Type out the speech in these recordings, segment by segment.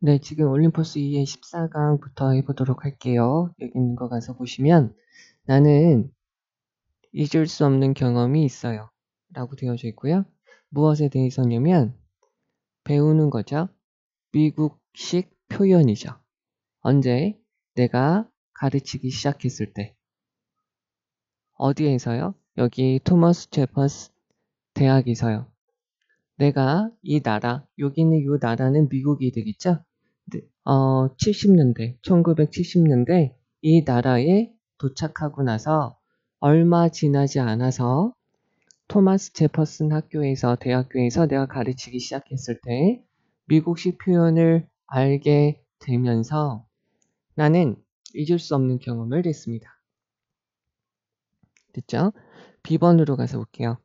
네, 지금 올림포스 2의 14강부터 해보도록 할게요. 여기 있는 거 가서 보시면 나는 잊을 수 없는 경험이 있어요 라고 되어져 있고요. 무엇에 대해서냐면 배우는 거죠. 미국식 표현이죠. 언제? 내가 가르치기 시작했을 때. 어디에서요? 여기 토머스 제퍼스 대학에서요. 내가 이 나라, 여기 있는 이 나라는 미국이 되겠죠? 70년대, 1970년대 이 나라에 도착하고 나서 얼마 지나지 않아서 토마스 제퍼슨 대학교에서 내가 가르치기 시작했을 때 미국식 표현을 알게 되면서 나는 잊을 수 없는 경험을 했습니다. 됐죠? B번으로 가서 볼게요.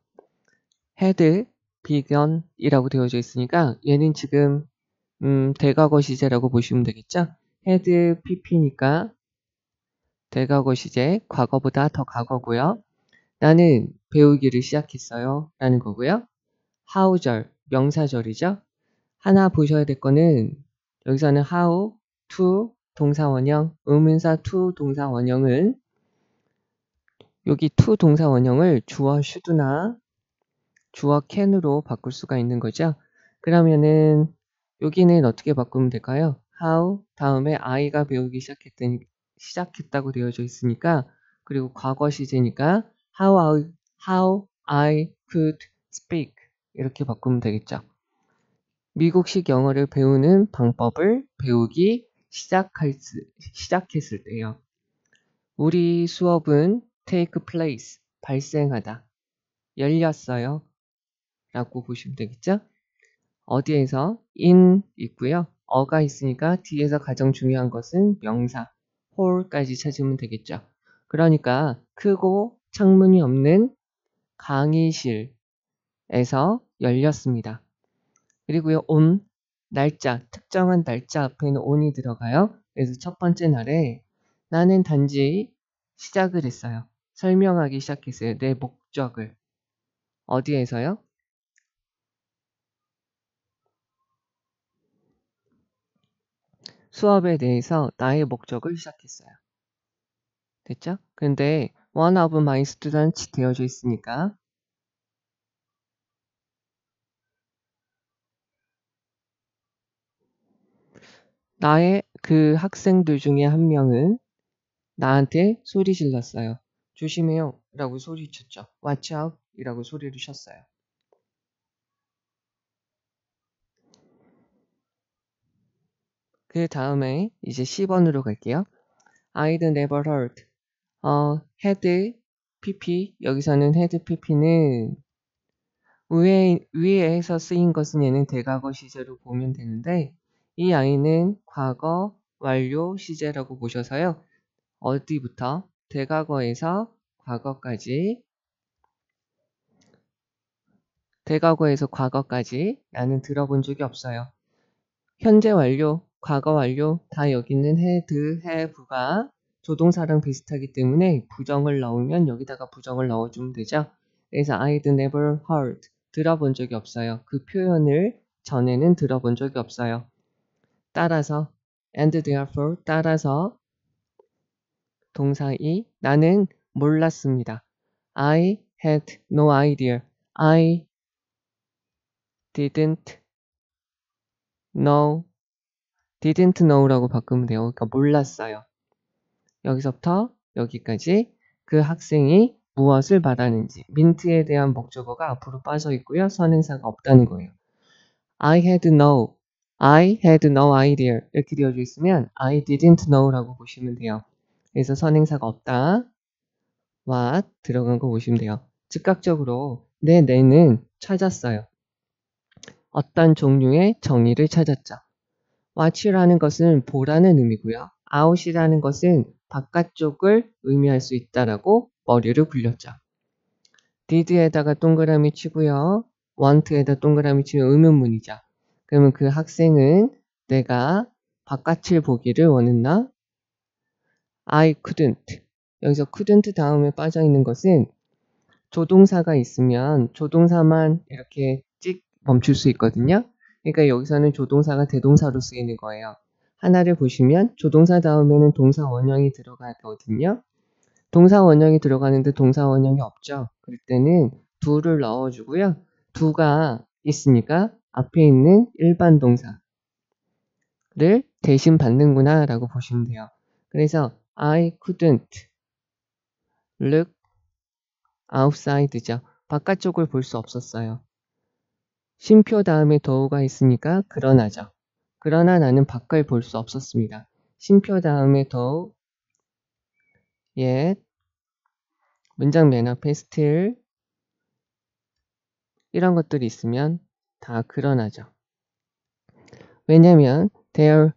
had, begun이라고 되어져 있으니까 얘는 지금 대과거 시제라고 보시면 되겠죠? had pp니까 대과거 시제, 과거보다 더 과거고요. 나는 배우기를 시작했어요 라는 거고요. how절, 명사절이죠. 하나 보셔야 될 거는 여기서는 how, to, 동사원형, 의문사 to 동사원형은 여기 to 동사원형을 주어 should나 주어 can으로 바꿀 수가 있는 거죠. 그러면은 여기는 어떻게 바꾸면 될까요? how 다음에 I가 배우기 시작했다고 되어져 있으니까 그리고 과거 시제니까 how I could speak 이렇게 바꾸면 되겠죠. 미국식 영어를 배우는 방법을 배우기 시작했을 때요. 우리 수업은 take place, 발생하다, 열렸어요 라고 보시면 되겠죠. 어디에서? in 있고요. 어가 있으니까 뒤에서 가장 중요한 것은 명사, whole까지 찾으면 되겠죠. 그러니까 크고 창문이 없는 강의실에서 열렸습니다. 그리고요, on, 날짜, 특정한 날짜 앞에는 on이 들어가요. 그래서 첫 번째 날에 나는 단지 시작을 했어요. 설명하기 시작했어요. 내 목적을. 어디에서요? 수업에 대해서 나의 목적을 시작했어요. 됐죠? 근데 one of my students 되어져 있으니까 나의 그 학생들 중에 한 명은 나한테 소리 질렀어요. 조심해요 라고 소리쳤죠. Watch out 이라고 소리를 쳤어요. 그 다음에 이제 10번으로 갈게요. I'd never heard. had pp 여기서는 had pp는 위에서 쓰인 것은 얘는 대과거 시제로 보면 되는데 이 아이는 과거 완료 시제라고 보셔서요. 어디부터? 대과거에서 과거까지 나는 들어본 적이 없어요. 현재 완료, 과거 완료 다 여기는 had, have가 조동사랑 비슷하기 때문에 부정을 넣으면 여기다가 부정을 넣어주면 되죠. 그래서 I'd never heard 들어본 적이 없어요. 그 표현을 전에는 들어본 적이 없어요. 따라서 and therefore 따라서 동사이 나는 몰랐습니다. I had no idea. I didn't know라고 바꾸면 돼요. 그러니까 몰랐어요. 여기서부터 여기까지 그 학생이 무엇을 말하는지 민트에 대한 목적어가 앞으로 빠져 있고요. 선행사가 없다는 거예요. I had no idea 이렇게 되어져 있으면 I didn't know라고 보시면 돼요. 그래서 선행사가 없다. what 들어간 거 보시면 돼요. 즉각적으로 내 뇌는 찾았어요. 어떤 종류의 정의를 찾았죠. watch라는 것은 보라는 의미고요. out이라는 것은 바깥쪽을 의미할 수 있다라고 머리를 굴렸죠. did에다가 동그라미 치고요. want에다 동그라미 치면 의문문이죠. 그러면 그 학생은 내가 바깥을 보기를 원했나? I couldn't. 여기서 couldn't 다음에 빠져 있는 것은 조동사가 있으면 조동사만 이렇게 찍 멈출 수 있거든요. 그러니까 여기서는 조동사가 대동사로 쓰이는 거예요. 하나를 보시면 조동사 다음에는 동사 원형이 들어가거든요. 동사 원형이 들어가는데 동사 원형이 없죠. 그럴 때는 do를 넣어주고요. do가 있으니까 앞에 있는 일반 동사를 대신 받는구나 라고 보시면 돼요. 그래서 I couldn't look outside죠. 바깥쪽을 볼 수 없었어요. 쉼표 다음에 더우가 있으니까 그러나죠. 그러나 나는 밖을 볼 수 없었습니다. 쉼표 다음에 더우, yet, 문장 맨 앞에 still 이런 것들이 있으면 다 그러나죠. 왜냐면 there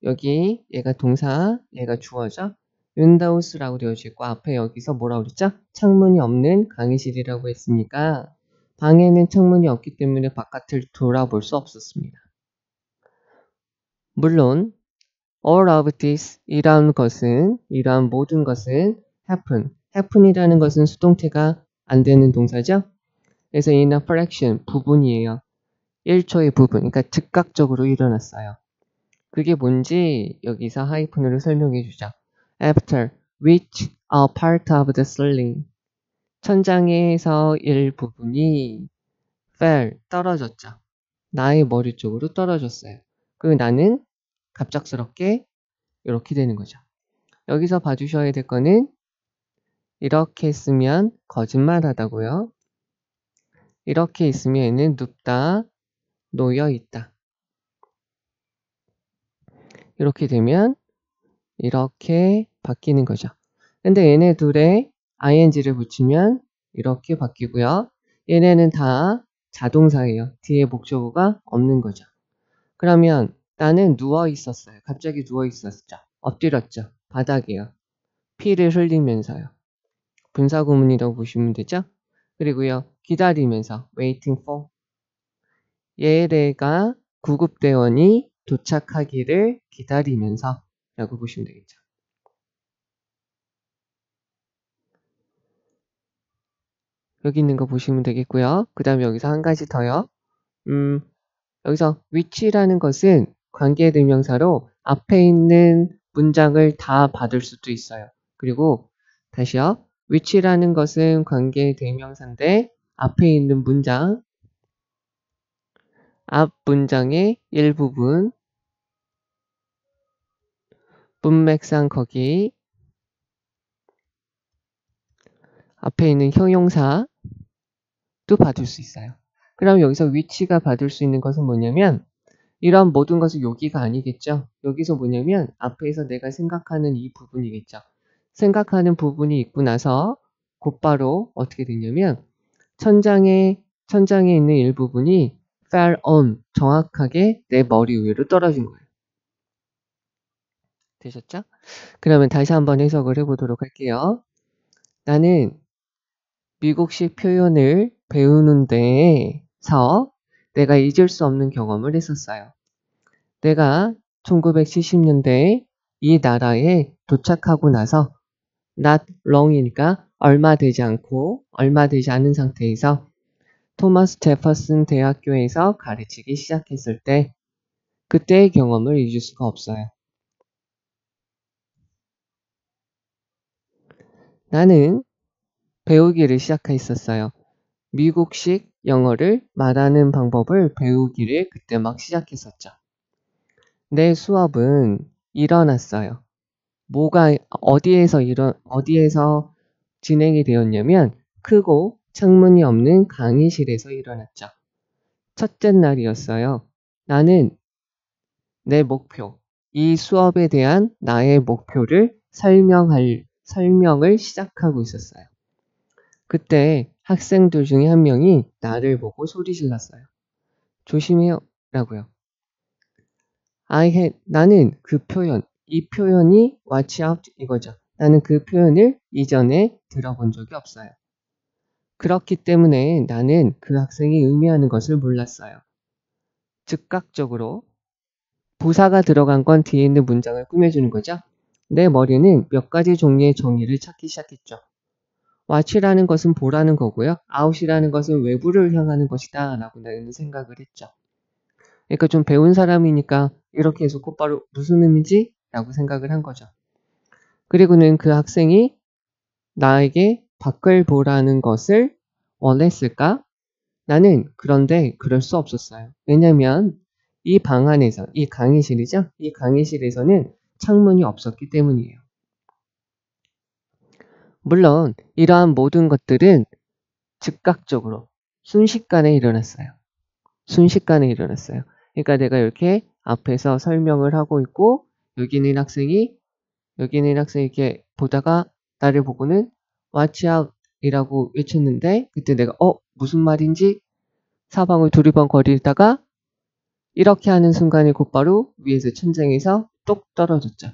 여기 얘가 동사, 얘가 주어죠. windows라고 되어져 있고 앞에 여기서 뭐라고 그랬죠? 창문이 없는 강의실이라고 했으니까 방에는 창문이 없기 때문에 바깥을 돌아볼 수 없었습니다. 물론 all of this 이러한 모든 것은 happen이라는 것은 수동태가 안 되는 동사죠. 그래서 in a fraction 부분이에요. 1초의 부분, 그러니까 즉각적으로 일어났어요. 그게 뭔지 여기서 하이픈으로 설명해 주죠. After which a part of the ceiling 천장에서 일부분이 fell 떨어졌죠. 나의 머리 쪽으로 떨어졌어요. 그 나는 갑작스럽게 이렇게 되는 거죠. 여기서 봐주셔야 될 거는 이렇게 쓰면 거짓말하다고요. 이렇게 있으면 얘는 눕다, 놓여있다. 이렇게 되면 이렇게 바뀌는 거죠. 근데 얘네 둘에 ing를 붙이면 이렇게 바뀌고요. 얘네는 다 자동사예요. 뒤에 목적어가 없는 거죠. 그러면 나는 누워 있었어요. 갑자기 누워 있었죠. 엎드렸죠. 바닥이에요. 피를 흘리면서요. 분사구문이라고 보시면 되죠. 그리고요. 기다리면서 waiting for 얘네가 구급대원이 도착하기를 기다리면서 라고 보시면 되겠죠. 여기 있는 거 보시면 되겠고요. 그 다음에 여기서 한 가지 더요. 여기서 which라는 것은 관계대명사로 앞에 있는 문장을 다 받을 수도 있어요. 그리고 다시요. which라는 것은 관계대명사인데 앞에 있는 문장, 앞 문장의 일부분, 문맥상 거기 앞에 있는 형용사도 받을 수 있어요. 그럼 여기서 which가 받을 수 있는 것은 뭐냐면 이런 모든 것은 여기가 아니겠죠. 여기서 뭐냐면 앞에서 내가 생각하는 이 부분이겠죠. 생각하는 부분이 있고 나서 곧바로 어떻게 되냐면 천장에 있는 일부분이 fell on 정확하게 내 머리 위로 떨어진 거예요. 되셨죠? 그러면 다시 한번 해석을 해보도록 할게요. 나는 미국식 표현을 배우는 데에서 내가 잊을 수 없는 경험을 했었어요. 내가 1970년대에 이 나라에 도착하고 나서 not long이니까 얼마 되지 않은 상태에서 토마스 제퍼슨 대학교에서 가르치기 시작했을 때 그때의 경험을 잊을 수가 없어요. 나는 배우기를 시작했었어요. 미국식 영어를 말하는 방법을 배우기를 그때 막 시작했었죠. 내 수업은 일어났어요. 어디에서 진행이 되었냐면 크고 창문이 없는 강의실에서 일어났죠. 첫째 날이었어요. 나는 내 목표, 이 수업에 대한 나의 목표를 설명을 시작하고 있었어요. 그때 학생들 중에 한 명이 나를 보고 소리 질렀어요. 조심해요 라고요. 나는 그 표현, 이 표현이 watch out 이거죠. 나는 그 표현을 이전에 들어본 적이 없어요. 그렇기 때문에 나는 그 학생이 의미하는 것을 몰랐어요. 즉각적으로 부사가 들어간 건 뒤에 있는 문장을 꾸며주는 거죠. 내 머리는 몇 가지 종류의 정의를 찾기 시작했죠. watch라는 것은 보라는 거고요. out이라는 것은 외부를 향하는 것이다 라고 나는 생각을 했죠. 그러니까 좀 배운 사람이니까 이렇게 해서 곧바로 무슨 의미지? 라고 생각을 한 거죠. 그리고는 그 학생이 나에게 밖을 보라는 것을 원했을까? 나는 그런데 그럴 수 없었어요. 왜냐면 이 방 안에서, 이 강의실이죠? 이 강의실에서는 창문이 없었기 때문이에요. 물론 이러한 모든 것들은 즉각적으로 순식간에 일어났어요. 순식간에 일어났어요. 그러니까 내가 이렇게 앞에서 설명을 하고 있고 여기 있는 학생이 이렇게 보다가 나를 보고는 watch out 이라고 외쳤는데 그때 내가 무슨 말인지 사방을 두리번거리다가 이렇게 하는 순간에 곧바로 위에서 천장에서 똑 떨어졌죠.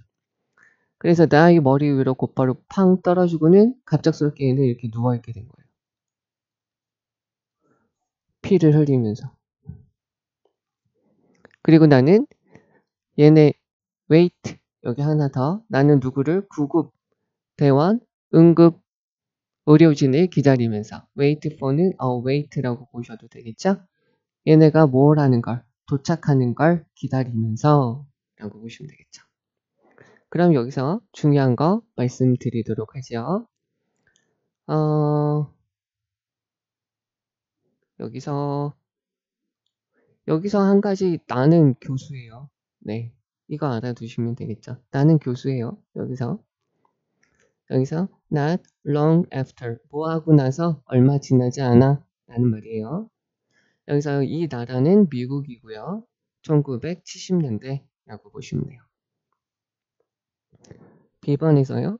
그래서 나의 머리 위로 곧바로 팡 떨어지고는 갑작스럽게 얘는 이렇게 누워있게 된 거예요. 피를 흘리면서. 그리고 나는 얘네 wait 여기 하나 더 나는 누구를 구급 대원 응급 의료진을 기다리면서 wait for는 wait라고 보셔도 되겠죠? 얘네가 뭘 하는 걸 도착하는 걸 기다리면서 라고 보시면 되겠죠. 그럼 여기서 중요한 거 말씀드리도록 하죠. 여기서 한 가지 나는 교수예요. 네, 이거 알아두시면 되겠죠. 나는 교수예요. 여기서 not long after 뭐 하고 나서 얼마 지나지 않아 라는 말이에요. 여기서 이 나라는 미국이고요. 1970년대 라고 보시면 돼요. B번에서요.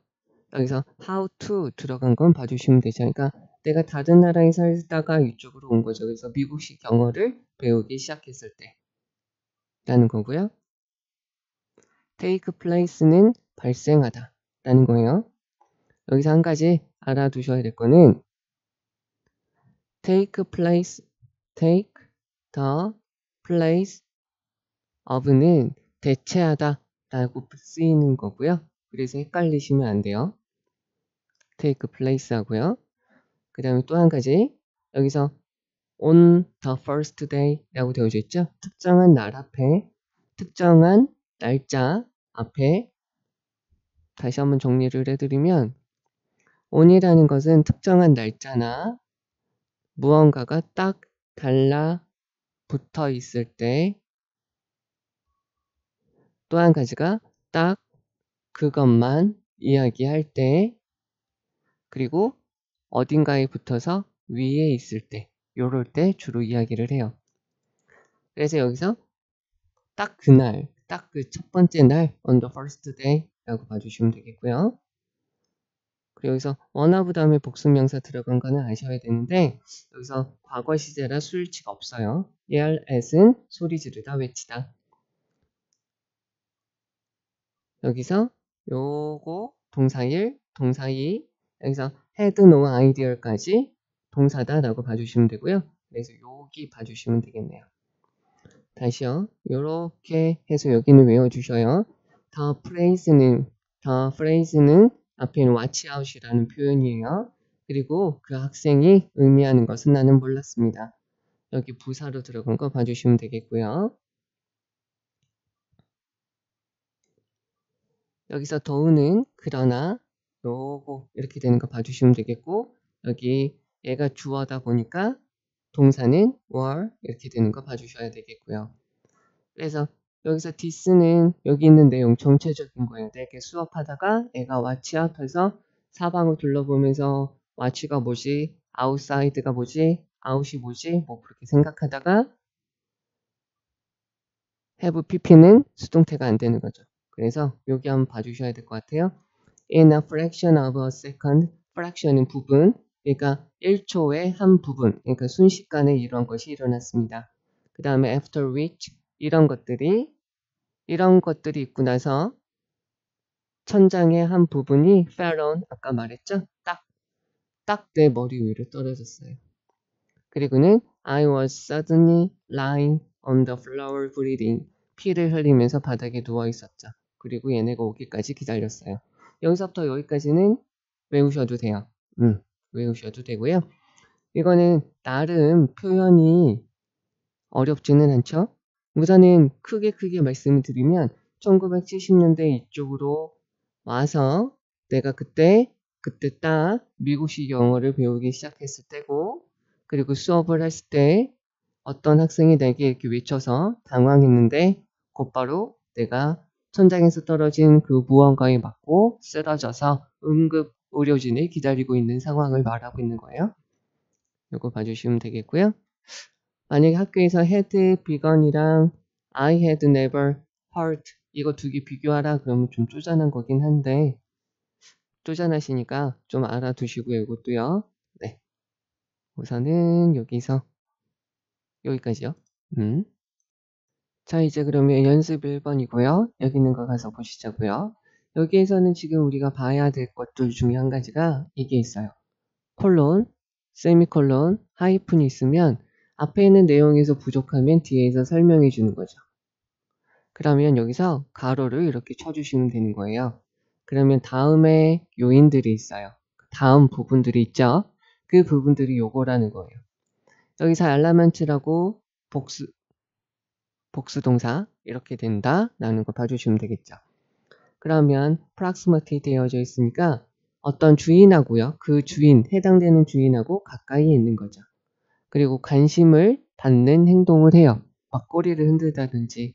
여기서 how to 들어간 건 봐주시면 되죠. 그러니까 내가 다른 나라에 살다가 이쪽으로 온 거죠. 그래서 미국식 영어를 배우기 시작했을 때 라는 거고요. take place는 발생하다 라는 거예요. 여기서 한 가지 알아두셔야 될 거는 take place, take the place of는 대체하다 라고 쓰이는 거고요. 그래서 헷갈리시면 안 돼요. take place 하고요. 그 다음에 또 한 가지 여기서 on the first day 라고 되어져 있죠. 특정한 날 앞에 특정한 날짜 앞에 다시 한번 정리를 해드리면 on이라는 것은 특정한 날짜나 무언가가 딱 달라붙어 있을 때 또 한 가지가 딱 그것만 이야기할 때 그리고 어딘가에 붙어서 위에 있을 때 요럴 때 주로 이야기를 해요. 그래서 여기서 딱 그날 딱 그 첫 번째 날 on the first day 라고 봐주시면 되겠고요. 그리고 여기서 원하브 다음에 복수명사 들어간 거는 아셔야 되는데 여기서 과거 시제라 수일치가 없어요. yell at은 소리 지르다 외치다. 여기서 요거 동사 1, 동사 2 여기서 had no idea까지 동사다 라고 봐주시면 되고요. 그래서 여기 봐주시면 되겠네요. 다시요. 요렇게 해서 여기는 외워주셔요. the phrase는 앞에는 watch out이라는 표현이에요. 그리고 그 학생이 의미하는 것은 나는 몰랐습니다. 여기 부사로 들어간 거 봐주시면 되겠고요. 여기서 더우는 그러나 요거 이렇게 되는 거 봐주시면 되겠고 여기 얘가 주어다 보니까 동사는 were 이렇게 되는 거 봐주셔야 되겠고요. 그래서 여기서 this는 여기 있는 내용 전체적인 거예요. 내게 수업하다가 애가 watch out해서 사방을 둘러보면서 watch가 뭐지? outside가 뭐지? out이 뭐지? 뭐 그렇게 생각하다가 have pp는 수동태가 안 되는 거죠. 그래서 여기 한번 봐주셔야 될 것 같아요. In a fraction of a second, fraction은 부분, 그러니까 1초의 한 부분, 그러니까 순식간에 이런 것이 일어났습니다. 그 다음에 after which, 이런 것들이 있고 나서 천장의 한 부분이 fell on, 아까 말했죠? 딱 내 머리 위로 떨어졌어요. 그리고는 I was suddenly lying on the floor breathing. 피를 흘리면서 바닥에 누워 있었죠. 그리고 얘네가 오기까지 기다렸어요. 여기서부터 여기까지는 외우셔도 돼요. 외우셔도 되고요. 이거는 나름 표현이 어렵지는 않죠. 우선은 크게 말씀을 드리면 1970년대 이쪽으로 와서 내가 그때 딱 미국식 영어를 배우기 시작했을 때고, 그리고 수업을 했을 때 어떤 학생이 내게 이렇게 외쳐서 당황했는데 곧바로 내가 천장에서 떨어진 그 무언가에 맞고 쓰러져서 응급 의료진을 기다리고 있는 상황을 말하고 있는 거예요. 이거 봐주시면 되겠고요. 만약에 학교에서 had begun이랑 I had never heard 이거 두 개 비교하라 그러면 좀 쪼잔한 거긴 한데, 쪼잔하시니까 좀 알아두시고요. 이것도요. 네, 우선은 여기까지요. 자, 이제 그러면 연습 1번이고요. 여기 있는 거 가서 보시자고요. 여기에서는 지금 우리가 봐야 될 것들 중에 한 가지가 이게 있어요. 콜론, 세미콜론, 하이픈이 있으면 앞에 있는 내용에서 부족하면 뒤에서 설명해 주는 거죠. 그러면 여기서 가로를 이렇게 쳐주시면 되는 거예요. 그러면 다음에 요인들이 있어요. 다음 부분들이 있죠. 그 부분들이 요거라는 거예요. 여기서 알라만츠라고 복수동사 이렇게 된다 라는 거 봐주시면 되겠죠. 그러면 proximity 되어져 있으니까 어떤 주인하고요, 그 주인, 해당되는 주인하고 가까이에 있는 거죠. 그리고 관심을 받는 행동을 해요. 막 꼬리를 흔들다든지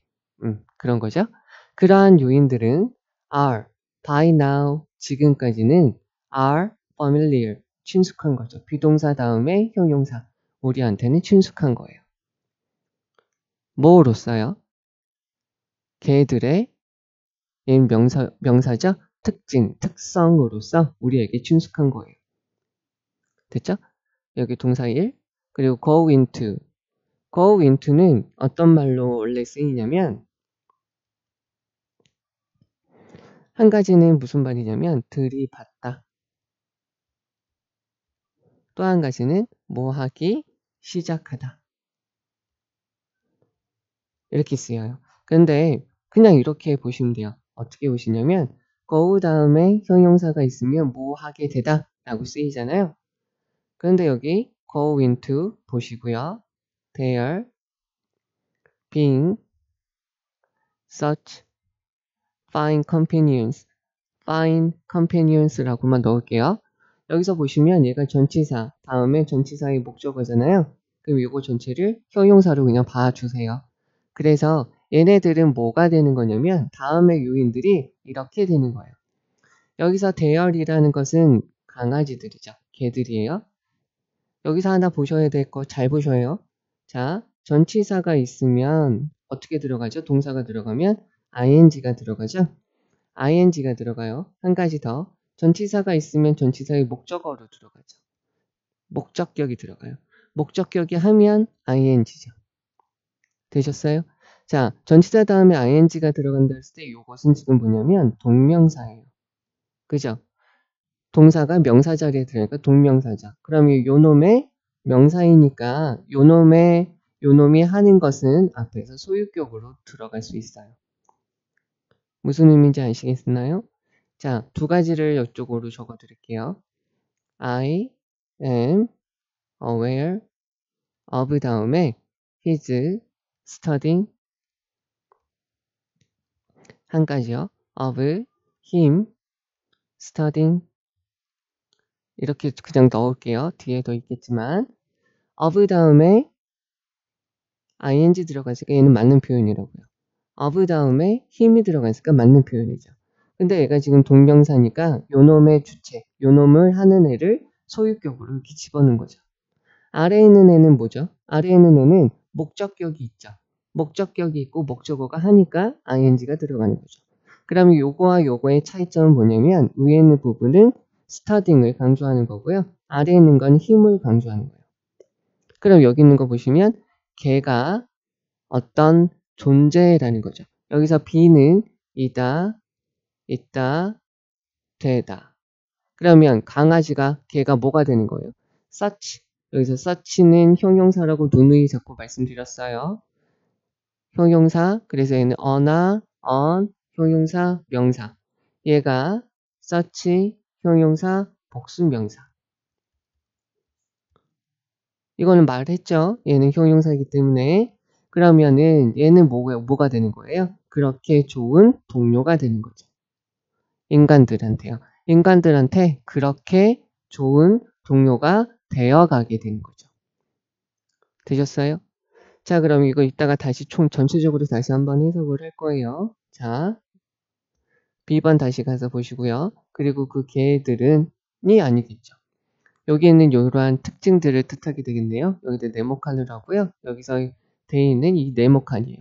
그런 거죠. 그러한 요인들은 are, by now, 지금까지는 are familiar, 친숙한 거죠. 비동사 다음에 형용사, 우리한테는 친숙한 거예요. 뭐로써요? 걔들의 명사죠? 특징, 특성으로서 우리에게 친숙한 거예요. 됐죠? 여기 동사 1, 그리고 go into. go into는 어떤 말로 원래 쓰이냐면, 한 가지는 무슨 말이냐면 들이받다. 또 한 가지는 뭐 하기 시작하다. 이렇게 쓰여요. 근데 그냥 이렇게 보시면 돼요. 어떻게 보시냐면 go 다음에 형용사가 있으면 뭐 하게 되다 라고 쓰이잖아요. 그런데 여기 go into 보시고요. There being such fine companions라고만 넣을게요. 여기서 보시면 얘가 전치사, 다음에 전치사의 목적어잖아요. 그럼 이거 전체를 형용사로 그냥 봐주세요. 그래서 얘네들은 뭐가 되는 거냐면 다음의 요인들이 이렇게 되는 거예요. 여기서 대열이라는 것은 강아지들이죠. 개들이에요. 여기서 하나 보셔야 될 거 잘 보셔요. 자, 전치사가 있으면 어떻게 들어가죠? 동사가 들어가면 ing가 들어가죠. ing가 들어가요. 한 가지 더. 전치사가 있으면 전치사의 목적어로 들어가죠. 목적격이 들어가요. 목적격이 하면 ing죠. 되셨어요? 자, 전치사 다음에 ing가 들어간다 했을 때 이것은 지금 뭐냐면 동명사예요. 그죠? 동사가 명사 자리에 들어가니까 동명사죠. 그럼 이 요놈의 명사이니까 요놈이 하는 것은 앞에서 소유격으로 들어갈 수 있어요. 무슨 의미인지 아시겠나요? 자, 두 가지를 이쪽으로 적어 드릴게요. I am aware of 다음에 his studying 한 가지요. of him studying 이렇게 그냥 넣을게요. 뒤에 더 있겠지만 of 다음에 ing 들어가니까 얘는 맞는 표현이라고요. of 다음에 힘이 들어가니까 맞는 표현이죠. 근데 얘가 지금 동명사니까 요놈의 주체, 요놈을 하는 애를 소유격으로 이렇게 집어넣은 거죠. 아래에 있는 애는 뭐죠? 아래에 있는 애는 목적격이 있죠. 목적격이 있고 목적어가 하니까 ing가 들어가는 거죠. 그러면 요거와 요거의 차이점은 뭐냐면 위에 있는 부분은 studying을 강조하는 거고요. 아래에 있는 건 힘을 강조하는 거예요. 그럼 여기 있는 거 보시면 걔가 어떤 존재라는 거죠. 여기서 be는 이다, 있다, 되다. 그러면 강아지가 걔가 뭐가 되는 거예요? such. 여기서 such는 형용사라고 누누이 자꾸 말씀드렸어요. 형용사, 그래서 얘는 어나, on, 형용사, 명사. 얘가 such, 형용사, 복수명사. 이거는 말했죠? 얘는 형용사이기 때문에. 그러면은 얘는 뭐가 되는 거예요? 그렇게 좋은 동료가 되는 거죠. 인간들한테요. 인간들한테 그렇게 좋은 동료가 되어가게 되는 거죠. 되셨어요? 자, 그럼 이거 이따가 다시 전체적으로 다시 한번 해석을 할 거예요. 자, B번 다시 가서 보시고요. 그리고 그 개들은이 아니겠죠. 여기에는 이러한 특징들을 뜻하게 되겠네요. 여기도 네모칸을 하고요. 여기서 되어 있는 이 네모칸이에요.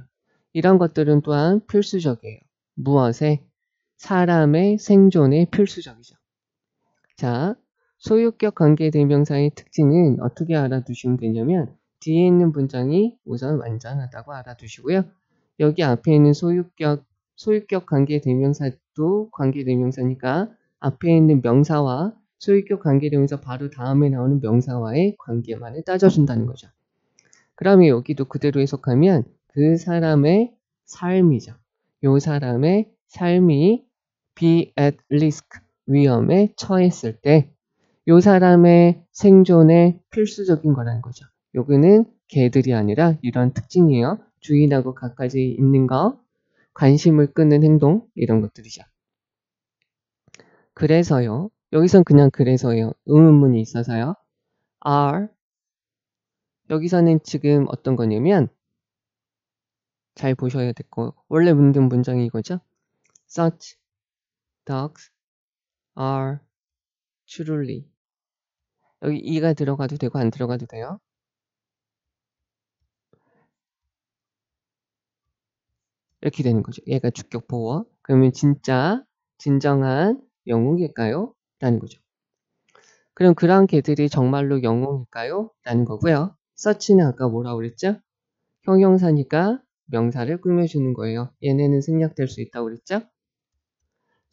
이런 것들은 또한 필수적이에요. 무엇에? 사람의 생존에 필수적이죠. 자, 소유격 관계대명사의 특징은 어떻게 알아두시면 되냐면 뒤에 있는 문장이 우선 완전하다고 알아두시고요. 여기 앞에 있는 소유격 관계대명사도 관계대명사니까 앞에 있는 명사와 소유격 관계대명사 바로 다음에 나오는 명사와의 관계만을 따져준다는 거죠. 그러면 여기도 그대로 해석하면 그 사람의 삶이죠. 요 사람의 삶이 be at risk, 위험에 처했을 때 요 사람의 생존에 필수적인 거라는 거죠. 요거는 개들이 아니라 이런 특징이에요. 주인하고 가까이 있는 거, 관심을 끄는 행동, 이런 것들이죠. 그래서요. 여기선 그냥 그래서요. 의문문이 있어서요. are 여기서는 지금 어떤 거냐면 잘 보셔야 될 거. 원래 문장이 이거죠. Such dogs are truly. 여기 이가 들어가도 되고 안 들어가도 돼요. 이렇게 되는 거죠. 얘가 주격 보어. 그러면 진정한 영웅일까요? 라는 거죠. 그럼 그런 개들이 정말로 영웅일까요? 라는 거고요. such는 아까 뭐라고 그랬죠? 형용사니까 명사를 꾸며주는 거예요. 얘네는 생략될 수 있다고 그랬죠?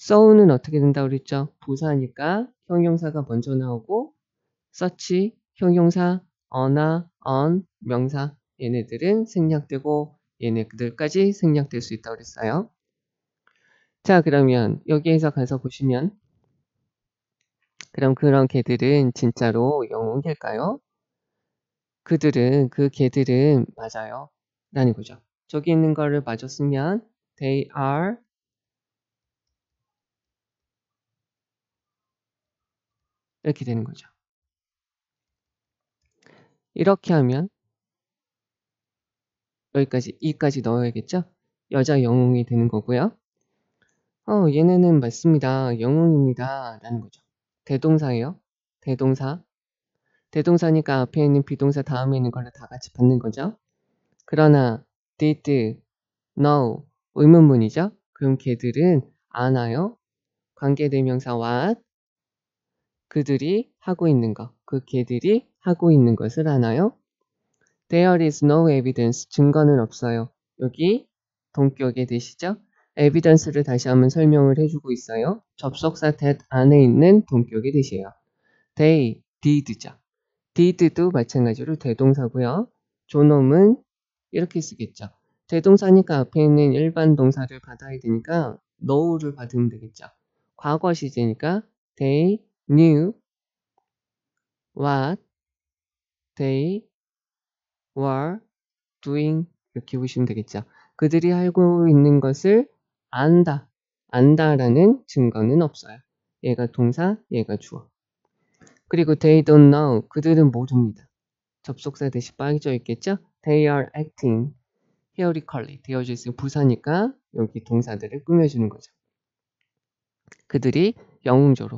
so는 어떻게 된다고 그랬죠? 부사니까 형용사가 먼저 나오고 such, 형용사, on나 on, 명사 얘네들은 생략되고 얘네들까지 생략될 수 있다고 그랬어요. 자, 그러면 여기에서 가서 보시면 그럼 그런 개들은 진짜로 영웅일까요? 그 개들은 맞아요. 라는 거죠. 저기 있는 거를 마저 쓰면 they are 이렇게 되는 거죠. 이렇게 하면 여기까지 이까지 넣어야겠죠? 여자 영웅이 되는 거고요. 얘네는 맞습니다. 영웅입니다. 라는 거죠. 대동사예요. 대동사. 대동사니까 앞에 있는 비동사 다음에 있는 거를 다 같이 받는 거죠. 그러나 did, know 의문문이죠. 그럼 걔들은 아나요? 관계대명사 what 그들이 하고 있는 것, 그 걔들이 하고 있는 것을 아나요? There is no evidence. 증거는 없어요. 여기 동격에 되시죠? evidence를 다시 한번 설명을 해주고 있어요. 접속사 that 안에 있는 동격에 되세요. They did죠. did도 마찬가지로 대동사고요. 존엄은 이렇게 쓰겠죠. 대동사니까 앞에 있는 일반 동사를 받아야 되니까 know를 받으면 되겠죠. 과거 시제니까 they knew what they were doing 이렇게 보시면 되겠죠. 그들이 알고 있는 것을 안다라는 증거는 없어요. 얘가 동사, 얘가 주어. 그리고 they don't know, 그들은 모릅니다. 접속사 대신 빠져 있겠죠? They are acting heroically 되어져 있으면 부사니까 여기 동사들을 꾸며주는 거죠. 그들이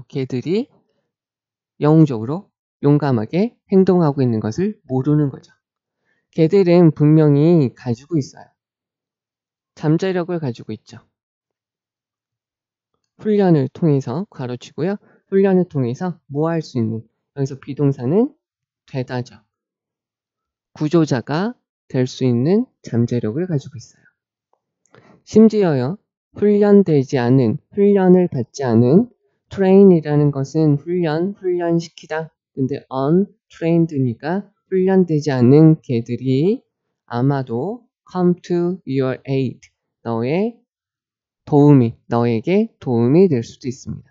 걔들이 영웅적으로 용감하게 행동하고 있는 것을 모르는 거죠. 걔들은 분명히 가지고 있어요. 잠재력을 가지고 있죠. 훈련을 통해서 가로치고요. 훈련을 통해서 뭐 할 수 있는 여기서 비동사는 되다죠. 구조자가 될 수 있는 잠재력을 가지고 있어요. 심지어요. 훈련을 받지 않은 train이라는 것은 훈련시키다. 근데 untrained니까 훈련되지 않은 개들이 아마도 come to your aid. 너에게 도움이 될 수도 있습니다.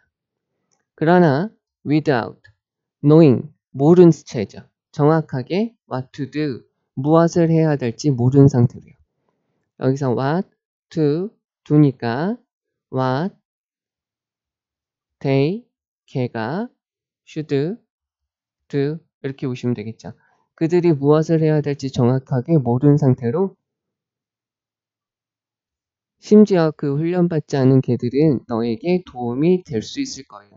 그러나 without knowing, 모른 채죠. 정확하게 what to do, 무엇을 해야 될지 모르는 상태로요. 여기서 what to do니까 what they 걔가 should do 이렇게 보시면 되겠죠. 그들이 무엇을 해야 될지 정확하게 모르는 상태로 심지어 그 훈련받지 않은 개들은 너에게 도움이 될 수 있을 거예요.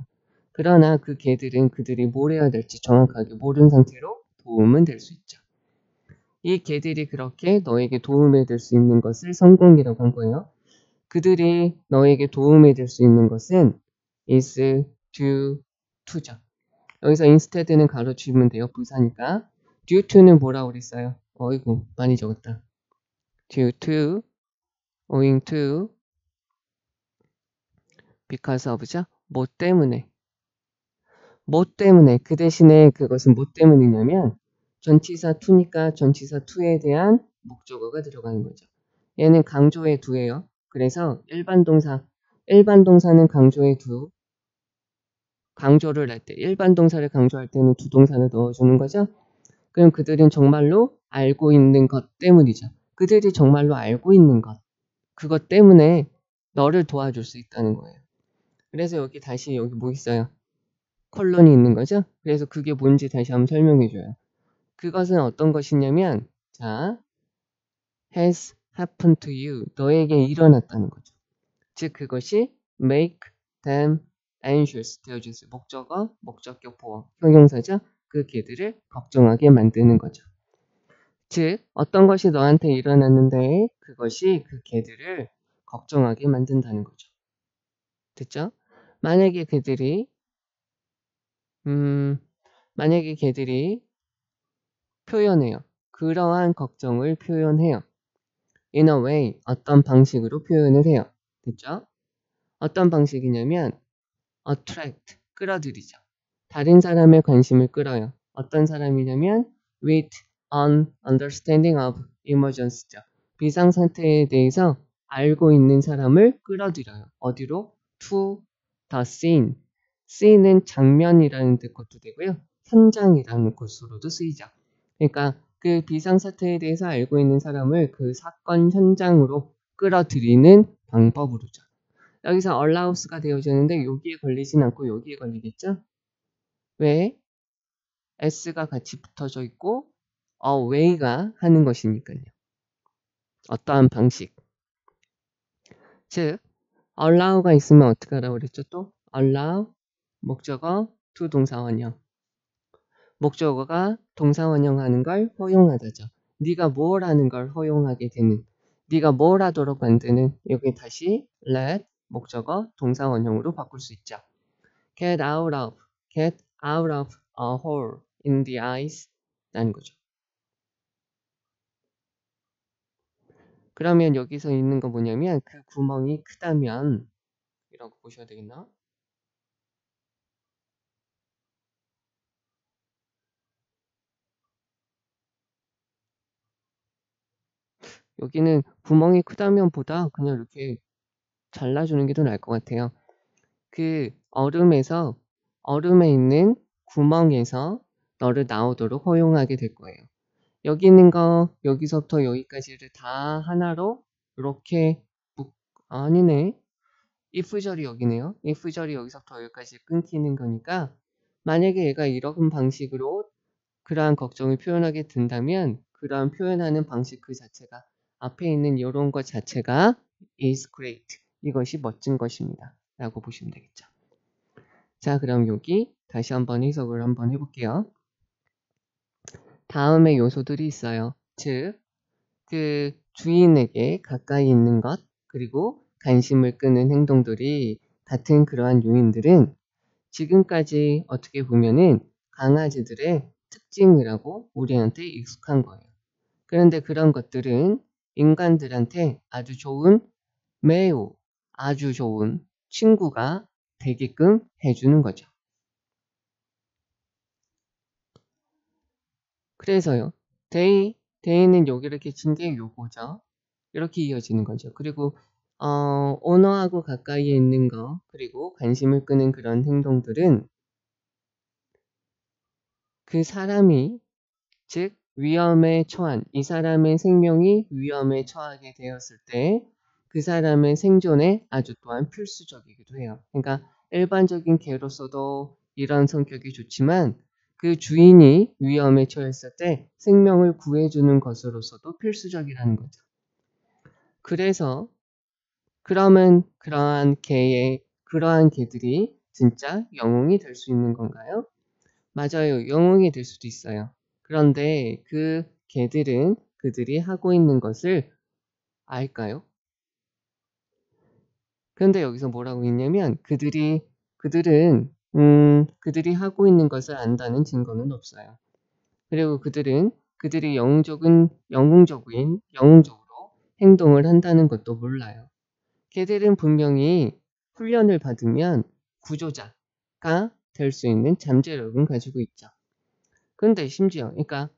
그러나 그 개들은 그들이 뭘 해야 될지 정확하게 모르는 상태로 도움은 될 수 있죠. 이 개들이 그렇게 너에게 도움이 될 수 있는 것을 성공이라고 한 거예요. 그들이 너에게 도움이 될 수 있는 것은 is due to죠. 여기서 instead는 가로치면 돼요. 부사니까. due to는 뭐라고 그랬어요? 어이구 많이 적었다. due to, owing to, because of죠. 뭐 때문에. 뭐 때문에. 그 대신에 그것은 뭐 때문이냐면 전치사 to니까 전치사 to에 대한 목적어가 들어가는 거죠. 얘는 강조의 do예요. 그래서 일반 동사는 강조의 do, 강조를 할 때, 일반 동사를 강조할 때는 두 동사를 넣어주는 거죠. 그럼 그들은 정말로 알고 있는 것 때문이죠. 그들이 정말로 알고 있는 것, 그것 때문에 너를 도와줄 수 있다는 거예요. 그래서 여기 다시 여기 뭐 있어요? 콜론이 있는 거죠. 그래서 그게 뭔지 다시 한번 설명해 줘요. 그것은 어떤 것이냐면 자, has happened to you, 너에게 일어났다는 거죠. 즉 그것이 make them anxious 되어주세요. 목적어, 목적격 보어, 형용사죠. 그 개들을 걱정하게 만드는 거죠. 즉 어떤 것이 너한테 일어났는데 그것이 그 개들을 걱정하게 만든다는 거죠. 됐죠? 만약에 개들이 표현해요. 그러한 걱정을 표현해요. In a way, 어떤 방식으로 표현을 해요. 됐죠? 어떤 방식이냐면 attract, 끌어들이죠. 다른 사람의 관심을 끌어요. 어떤 사람이냐면 with an understanding of emergency죠. 비상상태에 대해서 알고 있는 사람을 끌어들여요. 어디로? to the scene. scene은 장면이라는 뜻것도 되고요. 현장이라는 것으로도 쓰이죠. 그러니까 그 비상사태에 대해서 알고 있는 사람을 그 사건 현장으로 끌어들이는 방법으로죠. 여기서 allows가 되어주는데 여기에 걸리진 않고 여기에 걸리겠죠? 왜? s가 같이 붙어져 있고 way가 하는 것이니까요. 어떠한 방식. 즉 allow가 있으면 어떻게 하라고 그랬죠? 또 allow 목적어 to 동사원형. 목적어가 동사원형하는 걸 허용하다죠. 네가 뭘 하는 걸 허용하게 되는, 네가 뭘 하도록 만드는, 여기 다시 let 목적어 동사원형으로 바꿀 수 있죠. get out of a hole in the ice 라는 거죠. 그러면 여기서 있는 거 뭐냐면 그 구멍이 크다면 이라고 보셔야 되겠나? 여기는 구멍이 크다면 보다 그냥 이렇게 잘라주는 게 더 나을 것 같아요. 그 얼음에 있는 구멍에서 너를 나오도록 허용하게 될 거예요. 여기 있는 거 여기서부터 여기까지를 다 하나로 이렇게 아니네. if절이 여기네요. if절이 여기서부터 여기까지 끊기는 거니까 만약에 얘가 이런 방식으로 그러한 걱정을 표현하게 된다면 그러한 표현하는 방식 그 자체가 앞에 있는 이런 것 자체가 is great. 이것이 멋진 것입니다. 라고 보시면 되겠죠. 자, 그럼 여기 다시 한번 해석을 한번 해볼게요. 다음에 요소들이 있어요. 즉, 그 주인에게 가까이 있는 것, 그리고 관심을 끄는 행동들이 같은 그러한 요인들은 지금까지 어떻게 보면은 강아지들의 특징이라고 우리한테 익숙한 거예요. 그런데 그런 것들은 인간들한테 매우 아주 좋은 친구가 되게끔 해주는 거죠. 그래서요. 데이는 여기 이렇게 친 게 요거죠. 이렇게 이어지는 거죠. 그리고 언어하고 가까이에 있는 거, 그리고 관심을 끄는 그런 행동들은 그 사람이, 즉 위험에 처한, 이 사람의 생명이 위험에 처하게 되었을 때 그 사람의 생존에 아주 또한 필수적이기도 해요. 그러니까 일반적인 개로서도 이런 성격이 좋지만 그 주인이 위험에 처했을 때 생명을 구해주는 것으로서도 필수적이라는 거죠. 그래서 그러면 그러한 개들이 진짜 영웅이 될 수 있는 건가요? 맞아요. 영웅이 될 수도 있어요. 그런데 그 개들은 그들이 하고 있는 것을 알까요? 그런데 여기서 뭐라고 했냐면 그들이 하고 있는 것을 안다는 증거는 없어요. 그리고 그들이 영웅적으로 행동을 한다는 것도 몰라요. 개들은 분명히 훈련을 받으면 구조자가 될 수 있는 잠재력은 가지고 있죠. 그런데 심지어 그러니까